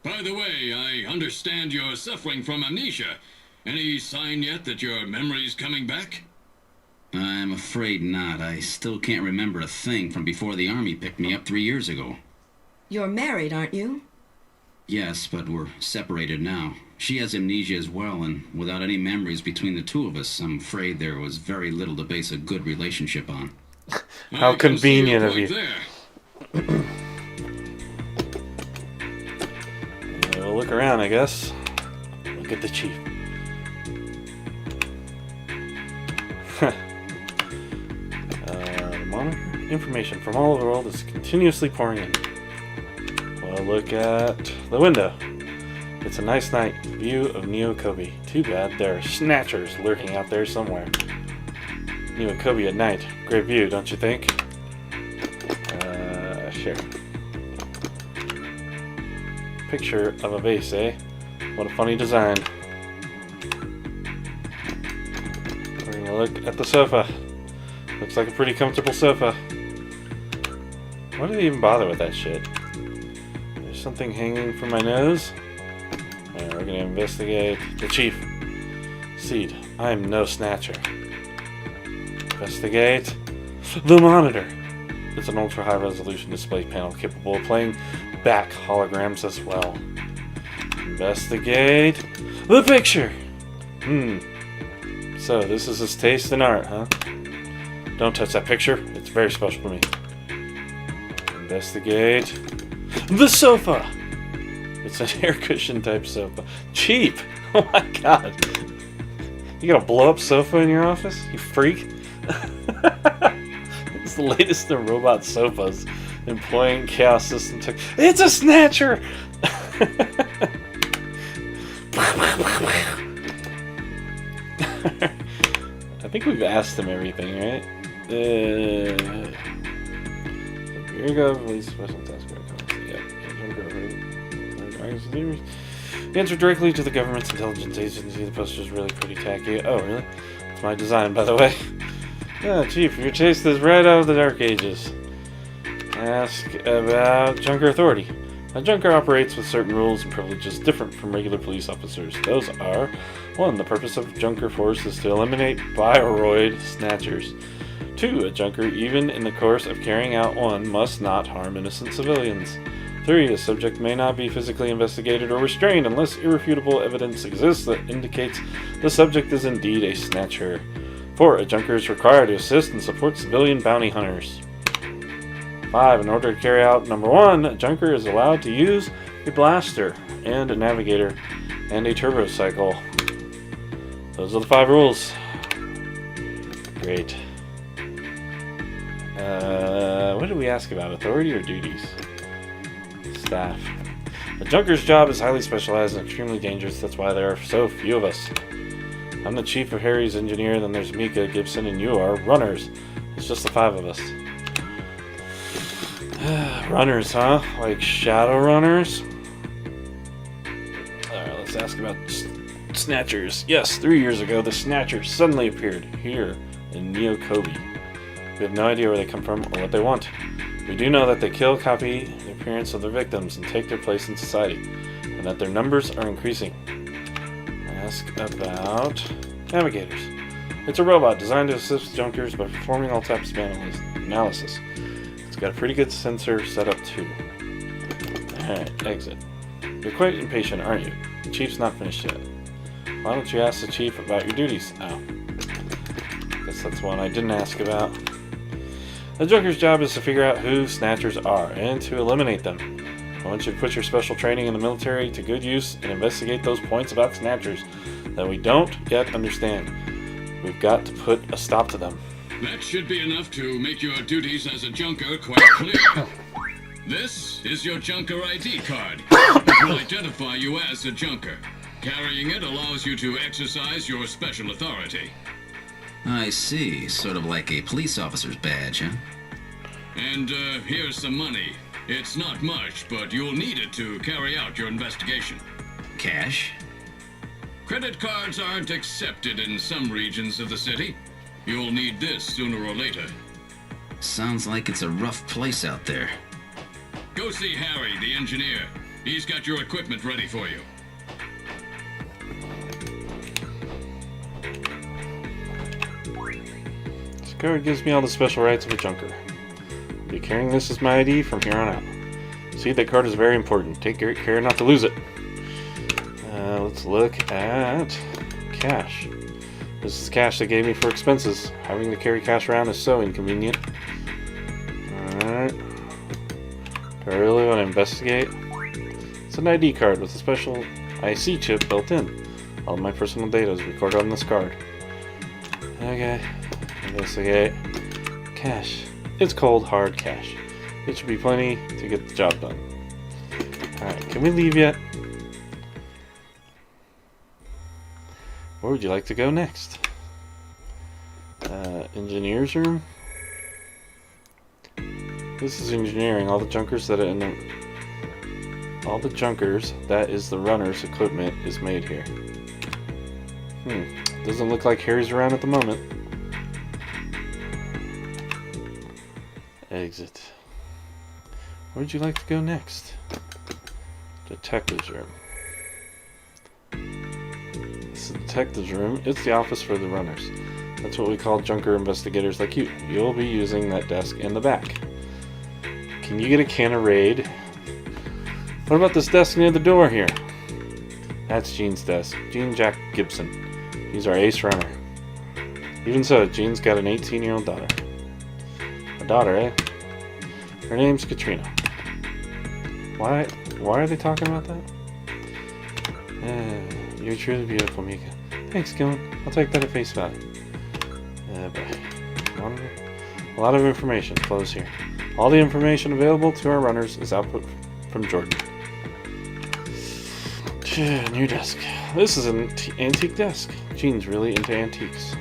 By the way, I understand you're suffering from amnesia. Any sign yet that your memory's coming back? I'm afraid not. I still can't remember a thing from before the Army picked me up 3 years ago. You're married, aren't you? Yes, but we're separated now. She has amnesia as well, and without any memories between the two of us, I'm afraid there was very little to base a good relationship on. How convenient of you. We'll look around, I guess. Look at the chief. Information from all over the world is continuously pouring in. Well, look at the window. It's a nice night. View of Neo Kobe. Too bad there are snatchers lurking out there somewhere. Neo Kobe at night. Great view, don't you think? Sure. Picture of a vase, eh? What a funny design. We're gonna look at the sofa. Looks like a pretty comfortable sofa. Why do they even bother with that shit? There's something hanging from my nose. Alright, we're gonna investigate the chief. Seed, I am no snatcher. Investigate the monitor. It's an ultra high resolution display panel capable of playing back holograms as well. Investigate the picture. So this is his taste in art, huh? Don't touch that picture. It's very special to me. Investigate the sofa. It's an air cushion type sofa. Cheap. Oh my god. You got a blow up sofa in your office? You freak. It's the latest in robot sofas. Employing chaos system tech. It's a snatcher. I think we've asked him everything, right? Here you go, police special task answer directly to the government's intelligence agency. The poster is really pretty tacky. Oh, really? It's my design, by the way. Yeah, Chief, your taste is right out of the Dark Ages. Ask about Junker Authority. A Junker operates with certain rules and privileges different from regular police officers. Those are: 1. The purpose of Junker Force is to eliminate bioroid snatchers. 2. A Junker, even in the course of carrying out one, must not harm innocent civilians. 3. A subject may not be physically investigated or restrained unless irrefutable evidence exists that indicates the subject is indeed a snatcher. 4. A Junker is required to assist and support civilian bounty hunters. 5. In order to carry out number 1, a Junker is allowed to use a blaster and a navigator and a turbo cycle. Those are the 5 rules. Great. What did we ask about? Authority or duties? Staff. A Junker's job is highly specialized and extremely dangerous. That's why there are so few of us. I'm the chief of Harry's engineer, then there's Mika, Gibson, and you are runners. It's just the 5 of us. Runners, huh? Like shadow runners? Alright, let's ask about snatchers. Yes, 3 years ago, the snatchers suddenly appeared here in Neo Kobe. We have no idea where they come from or what they want. We do know that they kill, copy the appearance of their victims, and take their place in society, and that their numbers are increasing. Ask about navigators. It's a robot designed to assist Junkers by performing all types of analysis. It's got a pretty good sensor setup too. Alright, exit. You're quite impatient, aren't you? The chief's not finished yet. Why don't you ask the chief about your duties? Oh. Guess that's one I didn't ask about. The Junker's job is to figure out who snatchers are and to eliminate them. I want you to put your special training in the military to good use and investigate those points about snatchers that we don't yet understand. We've got to put a stop to them. That should be enough to make your duties as a Junker quite clear. This is your Junker ID card. It will identify you as a Junker. Carrying it allows you to exercise your special authority. I see. Sort of like a police officer's badge, huh? And here's some money. It's not much, but you'll need it to carry out your investigation. Cash? Credit cards aren't accepted in some regions of the city. You'll need this sooner or later. Sounds like it's a rough place out there. Go see Harry, the engineer. He's got your equipment ready for you. This card gives me all the special rights of a junker. I'll be carrying this as my ID from here on out. See, that card is very important. Take great care not to lose it. Let's look at cash. This is cash they gave me for expenses. Having to carry cash around is so inconvenient. Alright. Do I really want to investigate? It's an ID card with a special IC chip built in. All of my personal data is recorded on this card. Okay. Investigate. Cash. It's cold, hard cash. It should be plenty to get the job done. Alright, can we leave yet? Where would you like to go next? Engineer's room? This is engineering. All the junkers that is the runner's equipment is made here. Doesn't look like Harry's around at the moment. Exit. Where would you like to go next? Detective's room. This is the detective's room. It's the office for the runners. That's what we call junker investigators like you. You'll be using that desk in the back. Can you get a can of Raid? What about this desk near the door here? That's Gene's desk. Gene Jack Gibson. He's our ace runner. Even so, Gene's got an 18-year-old daughter. A daughter, eh? Her name's Katrina. Why are they talking about that? You're truly beautiful, Mika. Thanks, Gillen. I'll take that at face value. A lot of information flows here. All the information available to our runners is output from Jordan. New desk. This is an antique desk. Gene's really into antiques.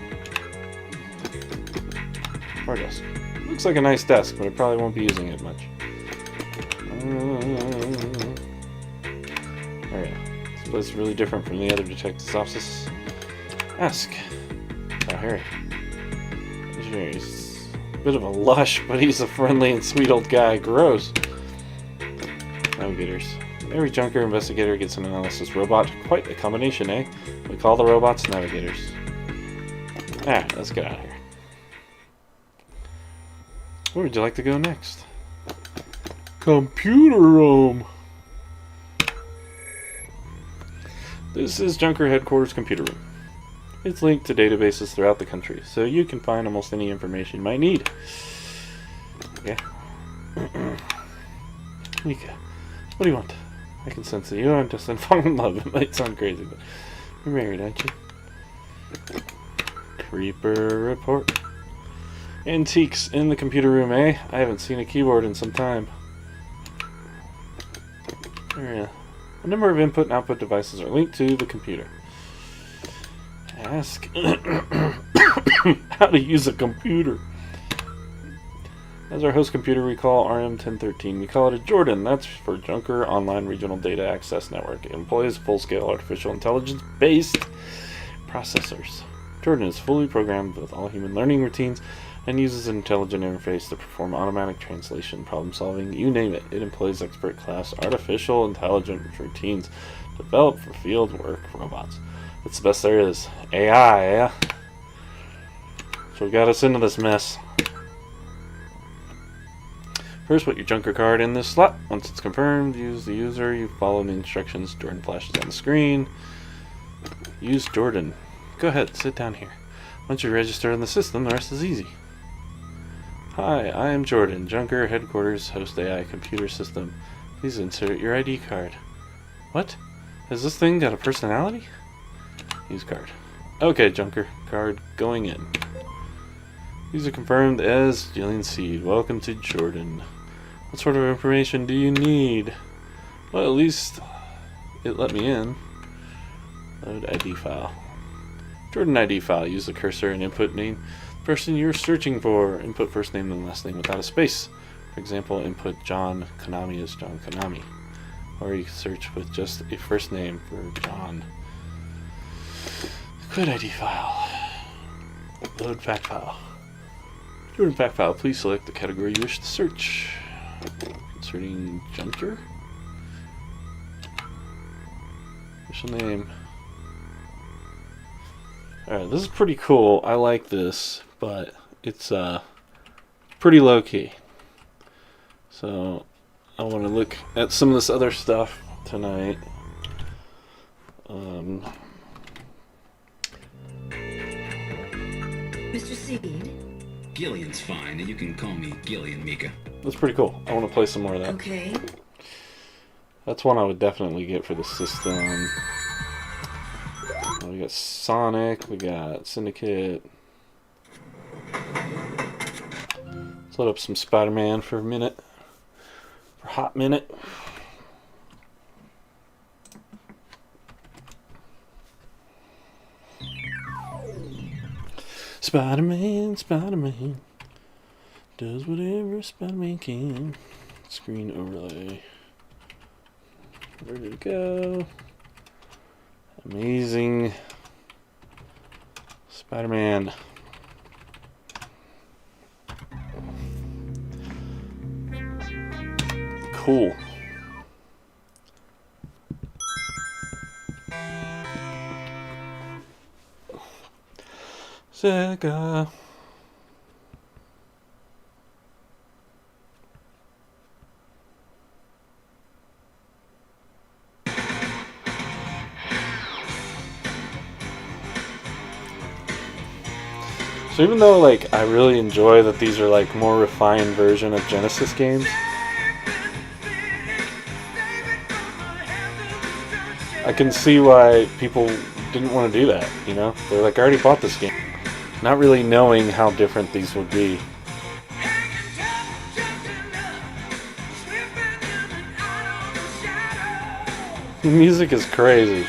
Our desk. Looks like a nice desk, but I probably won't be using it much. Oh yeah. This place is really different from the other detective's offices. Ask. Oh, Harry. He's a bit of a lush, but he's a friendly and sweet old guy. Gross. Navigators. Every junker investigator gets an analysis robot. Quite a combination, eh? We call the robots navigators. Let's get out of here. Where would you like to go next? Computer room. This is Junker Headquarters Computer Room. It's linked to databases throughout the country, so you can find almost any information you might need. Yeah. Mika, what do you want? I can sense that you aren't just in love. It might sound crazy, but you're married, aren't you? Creeper report. Antiques in the computer room, eh? I haven't seen a keyboard in some time. A number of input and output devices are linked to the computer. Ask how to use a computer. As our host computer, we call RM1013. We call it a Jordan. That's for Junker Online Regional Data Access Network. It employs full-scale artificial intelligence-based processors. Jordan is fully programmed with all human learning routines and uses an intelligent interface to perform automatic translation, problem solving, you name it. It employs expert class artificial intelligence routines developed for field work robots. It's the best there is. AI, yeah? So we got us into this mess. First, put your junker card in this slot. Once it's confirmed, use the user. You follow the instructions. Jordan flashes on the screen. Use Jordan. Go ahead, sit down here. Once you're registered in the system, the rest is easy. Hi, I am Jordan, Junker Headquarters Host AI Computer System. Please insert your ID card. What? Has this thing got a personality? Use card. Okay, Junker. Card going in. User confirmed as Jillian Seed. Welcome to Jordan. What sort of information do you need? Well, at least it let me in. Load ID file. Jordan ID file. Use the cursor and input name. Person you're searching for. Input first name and last name without a space. For example, input John Konami as John Konami. Or you can search with just a first name for John. Good ID file. Load fact file. During fact file, please select the category you wish to search. Inserting junker. Official name. Alright, this is pretty cool. I like this, but it's pretty low key. So I want to look at some of this other stuff tonight. Mr. Seed? Gillian's fine, and you can call me Gillian, Mika. That's pretty cool. I want to play some more of that. Okay. That's one I would definitely get for the system. We got Sonic, we got Syndicate. Let's load up some Spider-Man for a minute. For a hot minute. Spider-Man, Spider-Man does whatever Spider-Man can. Screen overlay. Ready to go. Amazing Spider-Man. Cool. SEGA. So even though like I really enjoy that these are like more refined version of Genesis games, I can see why people didn't want to do that, you know? They're like, I already bought this game. Not really knowing how different these would be. The music is crazy.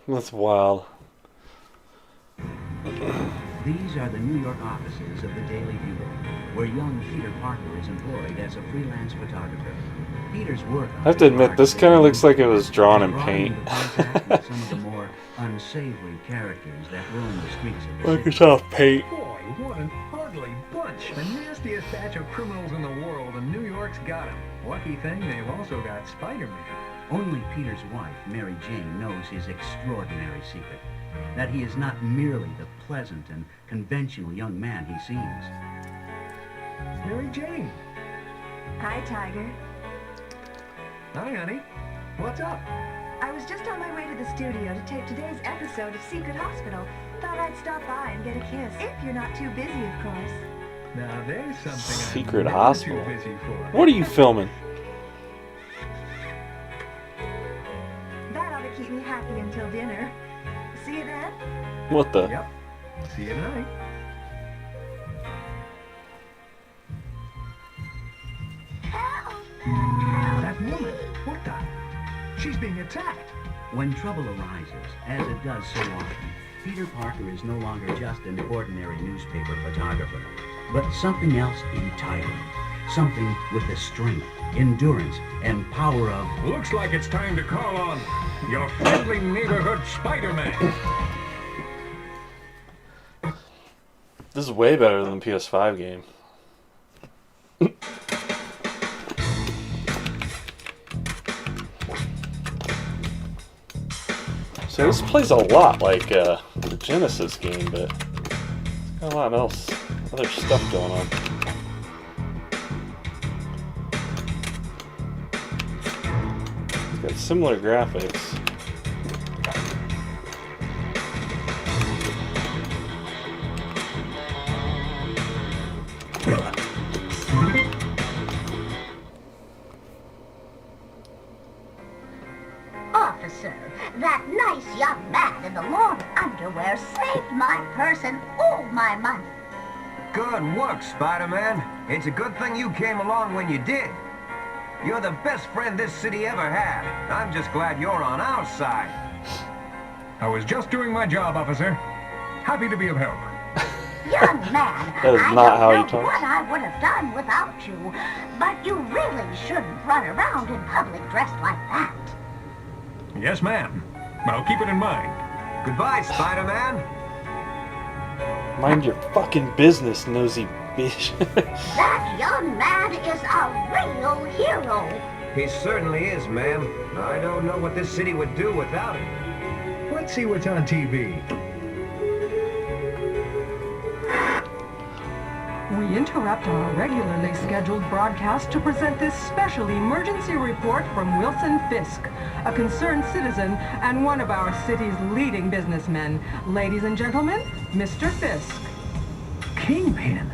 That's wild. These are the New York offices of the Daily Bugle, where young Peter Parker is employed as a freelance photographer. Peter's work I have to admit, this kind of looks like it was drawn in paint. Some of the more unsavory characters that roam the streets of the city. Microsoft Paint. Boy, what an ugly bunch. The nastiest batch of criminals in the world, and New York's got them. Lucky thing, they've also got Spider-Man. Only Peter's wife, Mary Jane, knows his extraordinary secret. That he is not merely the pleasant and conventional young man he seems. Mary Jane. Hi, Tiger. Hi, honey. What's up? I was just on my way to the studio to tape today's episode of Secret Hospital. Thought I'd stop by and get a kiss. If you're not too busy, of course. Now, there's something Secret I'm Hospital. too busy for. What are you filming? That ought to keep me happy until dinner. See you then? What the? Yep. See you tonight. That woman. What the? She's being attacked. When trouble arises, as it does so often, Peter Parker is no longer just an ordinary newspaper photographer, but something else entirely. Something with the strength, endurance, and power of... Looks like it's time to call on your friendly neighborhood Spider-Man. This is way better than the PS5 game. So this plays a lot like the Genesis game, but it's got a lot else, other stuff going on. It's got similar graphics. Officer, that nice young man in the long underwear saved my purse and all my money. Good work, Spider-Man. It's a good thing you came along when you did. You're the best friend this city ever had. I'm just glad you're on our side. I was just doing my job, officer. Happy to be of help. Young man, That is I not how he don't know talks. what I would have done without you, but you really shouldn't run around in public dressed like that. Yes, ma'am. I'll keep it in mind. Goodbye, Spider-Man. Mind your fucking business, nosy bitch. That young man is a real hero. He certainly is, ma'am. I don't know what this city would do without him. Let's see what's on TV. We interrupt our regularly scheduled broadcast to present this special emergency report from Wilson Fisk, a concerned citizen and one of our city's leading businessmen. Ladies and gentlemen, Mr. Fisk. Kingpin?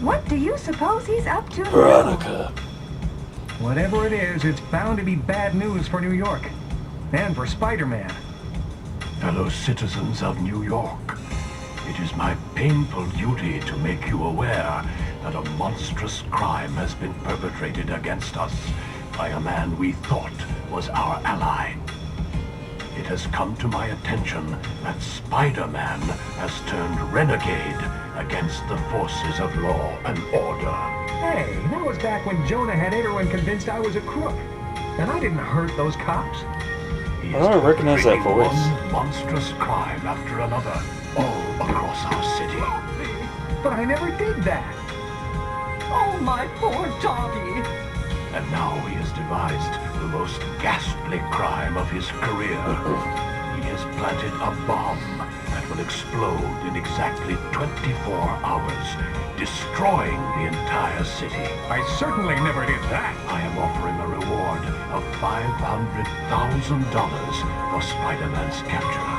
What do you suppose he's up to now? Veronica. Whatever it is, it's bound to be bad news for New York. And for Spider-Man. Fellow citizens of New York, it is my painful duty to make you aware that a monstrous crime has been perpetrated against us by a man we thought was our ally. It has come to my attention that Spider-Man has turned renegade against the forces of law and order. Hey, that was back when Jonah had everyone convinced I was a crook. And I didn't hurt those cops. I don't recognize that voice. One monstrous crime after another, all across our city. But I never did that. Oh, my poor doggy. And now he has devised the most ghastly crime of his career. He has planted a bomb that will explode in exactly 24 hours, destroying the entire city. I certainly never did that. I am offering a reward of $500,000 for Spider-Man's capture,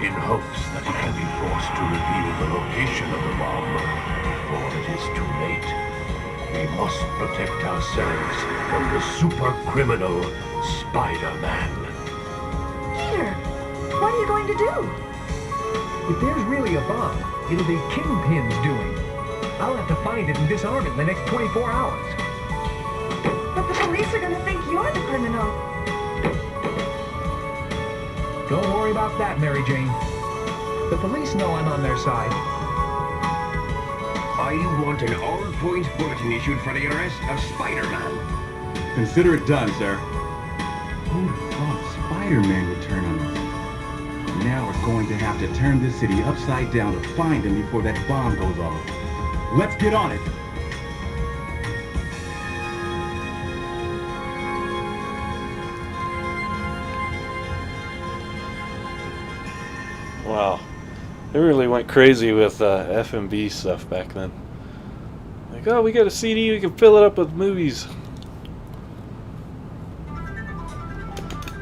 in hopes that he can be forced to reveal the location of the bomb before it is too late. We must protect ourselves from the super criminal Spider-Man. Peter, what are you going to do? If there's really a bomb, it'll be Kingpin's doing. I'll have to find it and disarm it in the next 24 hours. But the police are going to think you're the criminal. Don't worry about that, Mary Jane. The police know I'm on their side. I want an all-point bulletin issued for the arrest of Spider-Man. Consider it done, sir. Who'd have thought Spider-Man would turn on us? Now we're going to have to turn this city upside down to find him before that bomb goes off. Let's get on it! Wow. They really went crazy with F&B stuff back then. Like, oh, we got a CD, we can fill it up with movies.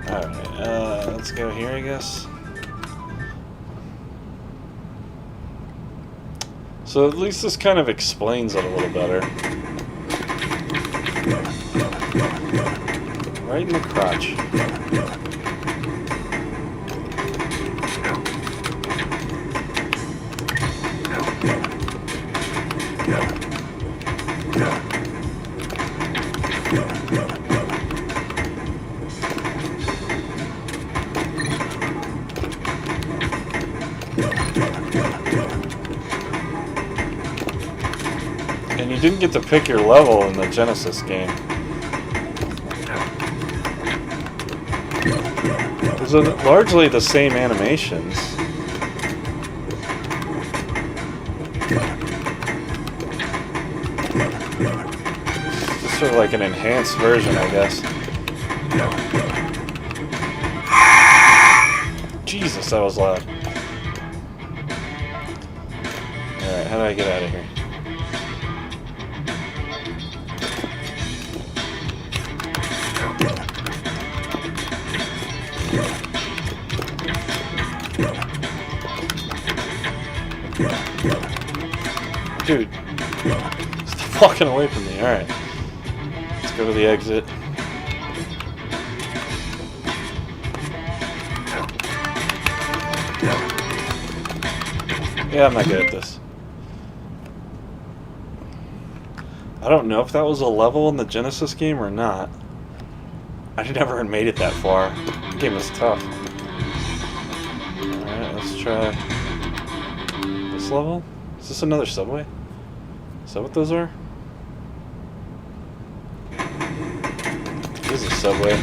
Alright, let's go here, I guess. So at least this kind of explains it a little better. Right in the crotch. And you didn't get to pick your level in the Genesis game. Those are largely the same animations. It's sort of like an enhanced version, I guess. Jesus, that was loud. Alright, how do I get out of here? Dude, stop walking away from me. Alright. Let's go to the exit. Yeah, I'm not good at this. I don't know if that was a level in the Genesis game or not. I never made it that far. The game was tough. Alright, let's try this level. Is this another subway? Is that what those are? This is a subway.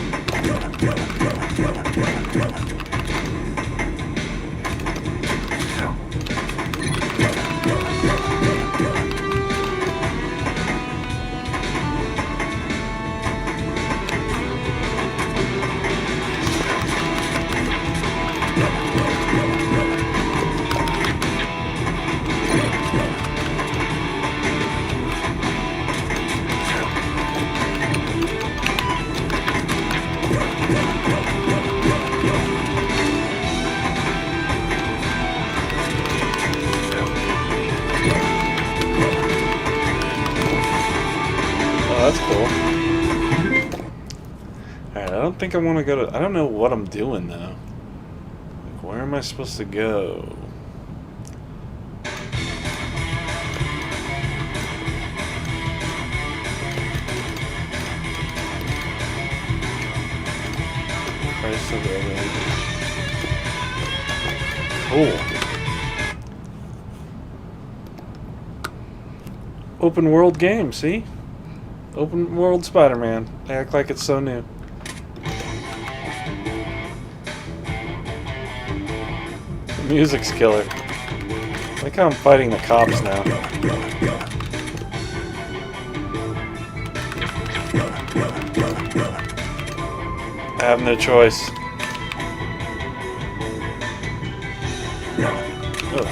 That's cool. Alright, I don't think I want to go to... I don't know what I'm doing, though. Like, where am I supposed to go? Price of Cool. Open world game, see? Open world Spider-Man. They act like it's so new. The music's killer. Like how I'm fighting the cops now. I have no choice. Ugh.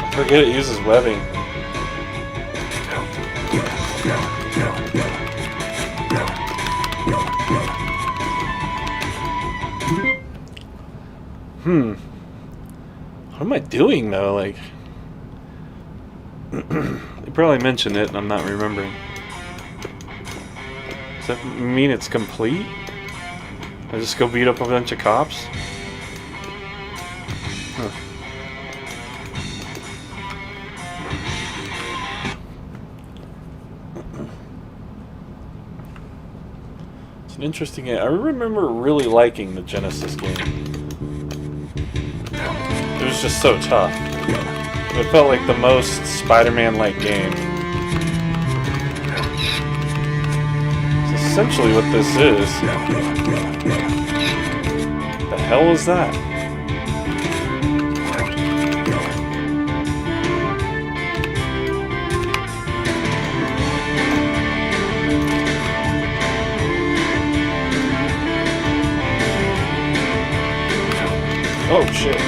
I forget it uses webbing. What am I doing though? Like, they probably mentioned it and I'm not remembering. Does that mean it's complete? I just go beat up a bunch of cops? Huh. It's an interesting game. I remember really liking the Genesis game. It was just so tough. It felt like the most Spider-Man-like game. It's essentially what this is. What the hell is that? Oh shit.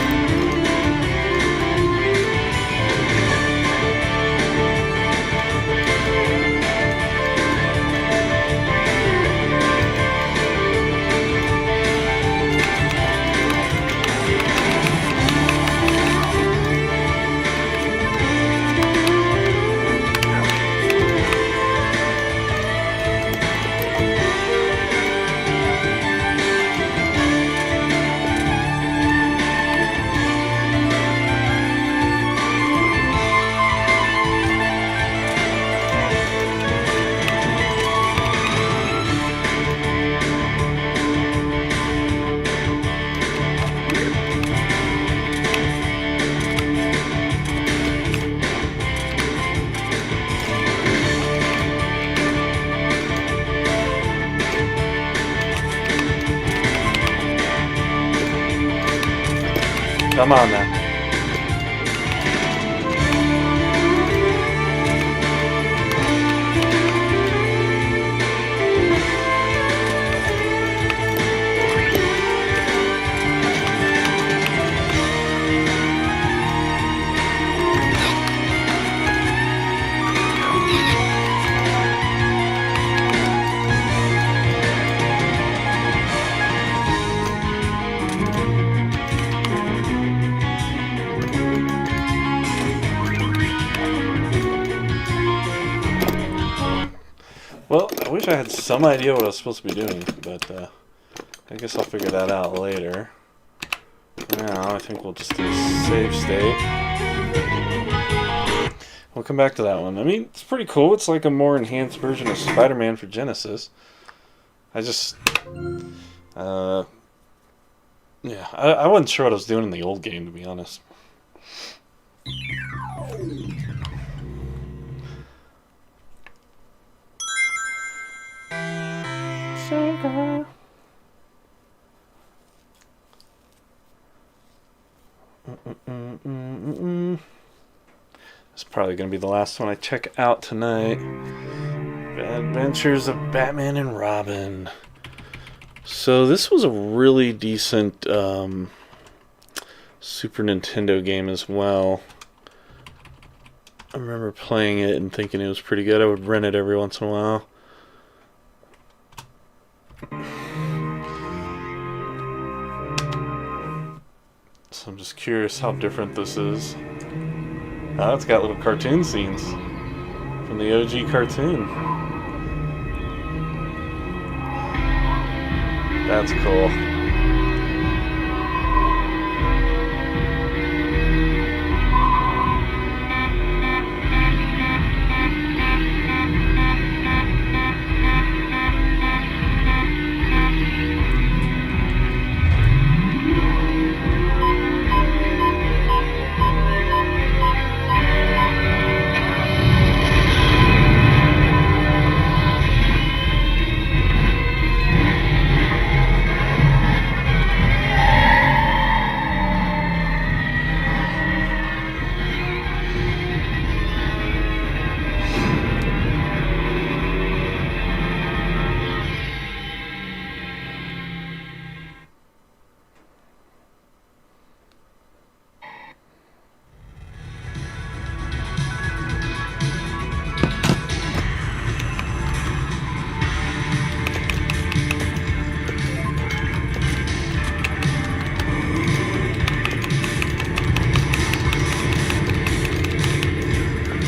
Come on now. Well, I wish I had some idea what I was supposed to be doing, but I guess I'll figure that out later. Now, I think we'll just do a save state. We'll come back to that one. I mean, it's pretty cool. It's like a more enhanced version of Spider-Man for Genesis. I just... yeah, I wasn't sure what I was doing in the old game, to be honest. SEGA. It's probably going to be the last one I check out tonight. Adventures of Batman and Robin. So this was a really decent Super Nintendo game as well. I remember playing it and thinking it was pretty good. I would rent it every once in a while. So I'm just curious how different this is. Oh, it's got little cartoon scenes from the OG cartoon. That's cool.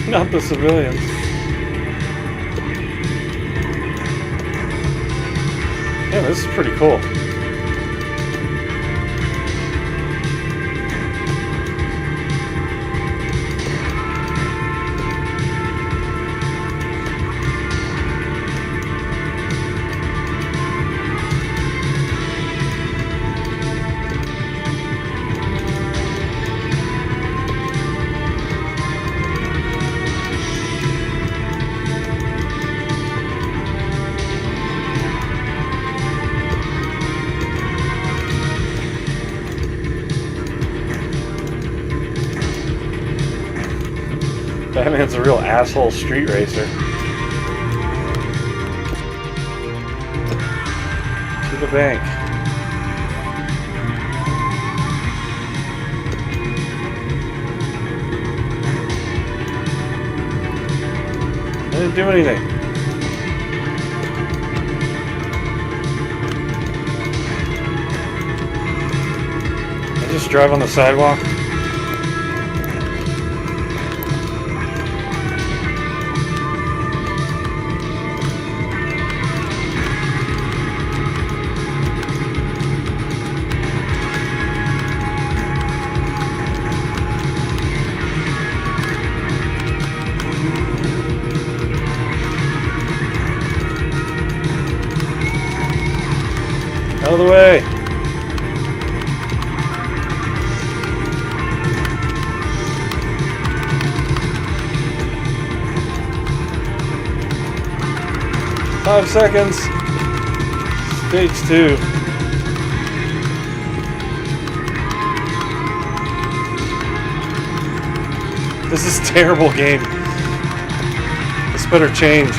Not the civilians. Yeah, this is pretty cool. Batman's a real asshole street racer. To the bank. I didn't do anything. I just drive on the sidewalk. Out of the way! Five seconds. Stage 2. This is a terrible game. This better change.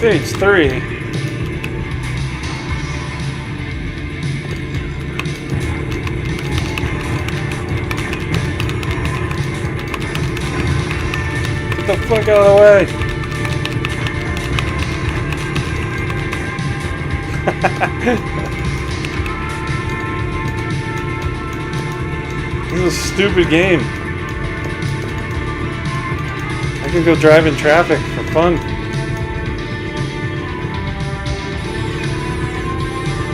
Stage 3. Get the fuck out of the way. This is a stupid game. I can go drive in traffic for fun.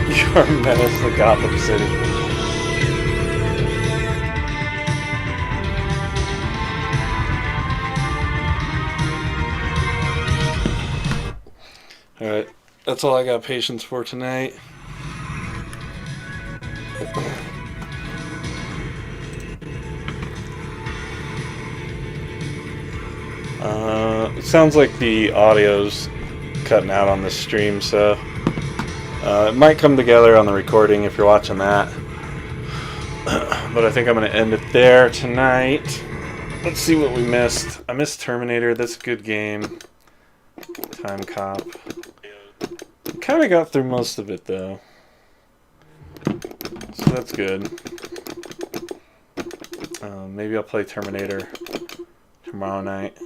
You're a menace to Gotham City. Alright, that's all I got patience for tonight. It sounds like the audio's cutting out on this stream, so it might come together on the recording if you're watching that. But I think I'm going to end it there tonight. Let's see what we missed. I missed Terminator. That's a good game. Time Cop. Kind of got through most of it, though. So that's good. Maybe I'll play Terminator tomorrow night.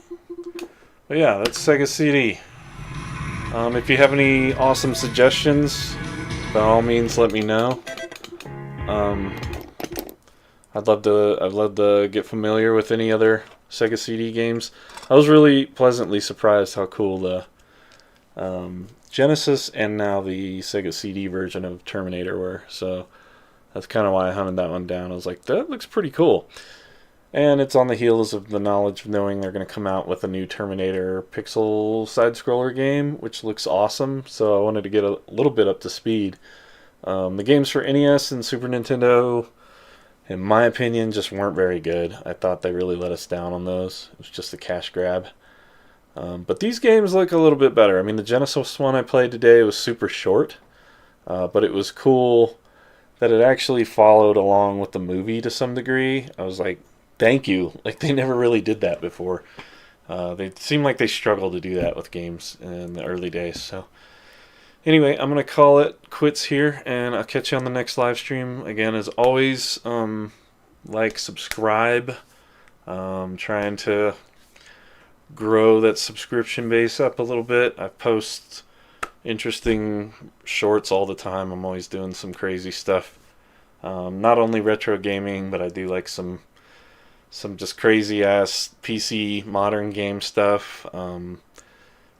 But yeah, that's Sega CD. If you have any awesome suggestions, by all means, let me know. I'd love to get familiar with any other Sega CD games. I was really pleasantly surprised how cool the Genesis and now the Sega CD version of Terminator were. So that's kind of why I hunted that one down. I was like, that looks pretty cool. And it's on the heels of the knowledge of knowing they're going to come out with a new Terminator pixel side-scroller game, which looks awesome. So I wanted to get a little bit up to speed. The games for NES and Super Nintendo, in my opinion, just weren't very good. I thought they really let us down on those. It was just a cash grab. But these games look a little bit better. I mean, the Genesis one I played today was super short, but it was cool that it actually followed along with the movie to some degree. I was like, thank you. Like, they never really did that before. They seem like they struggled to do that with games in the early days. So anyway, I'm going to call it quits here, and I'll catch you on the next live stream. Again, as always, like, subscribe. Trying to grow that subscription base up a little bit. I post interesting shorts all the time. I'm always doing some crazy stuff. Not only retro gaming, but I do like some just crazy ass PC modern game stuff.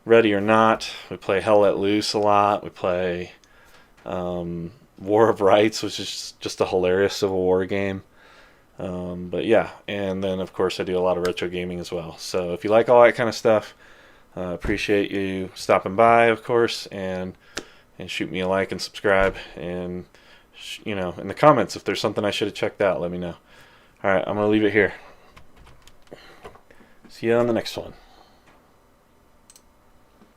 Ready or Not, we play Hell Let Loose a lot. We play War of Rights, which is just a hilarious Civil War game. But yeah, and then of course I do a lot of retro gaming as well. So if you like all that kind of stuff, appreciate you stopping by, of course, and shoot me a like and subscribe, and in the comments if there's something I should have checked out, let me know. Alright, I'm going to leave it here. See you on the next one.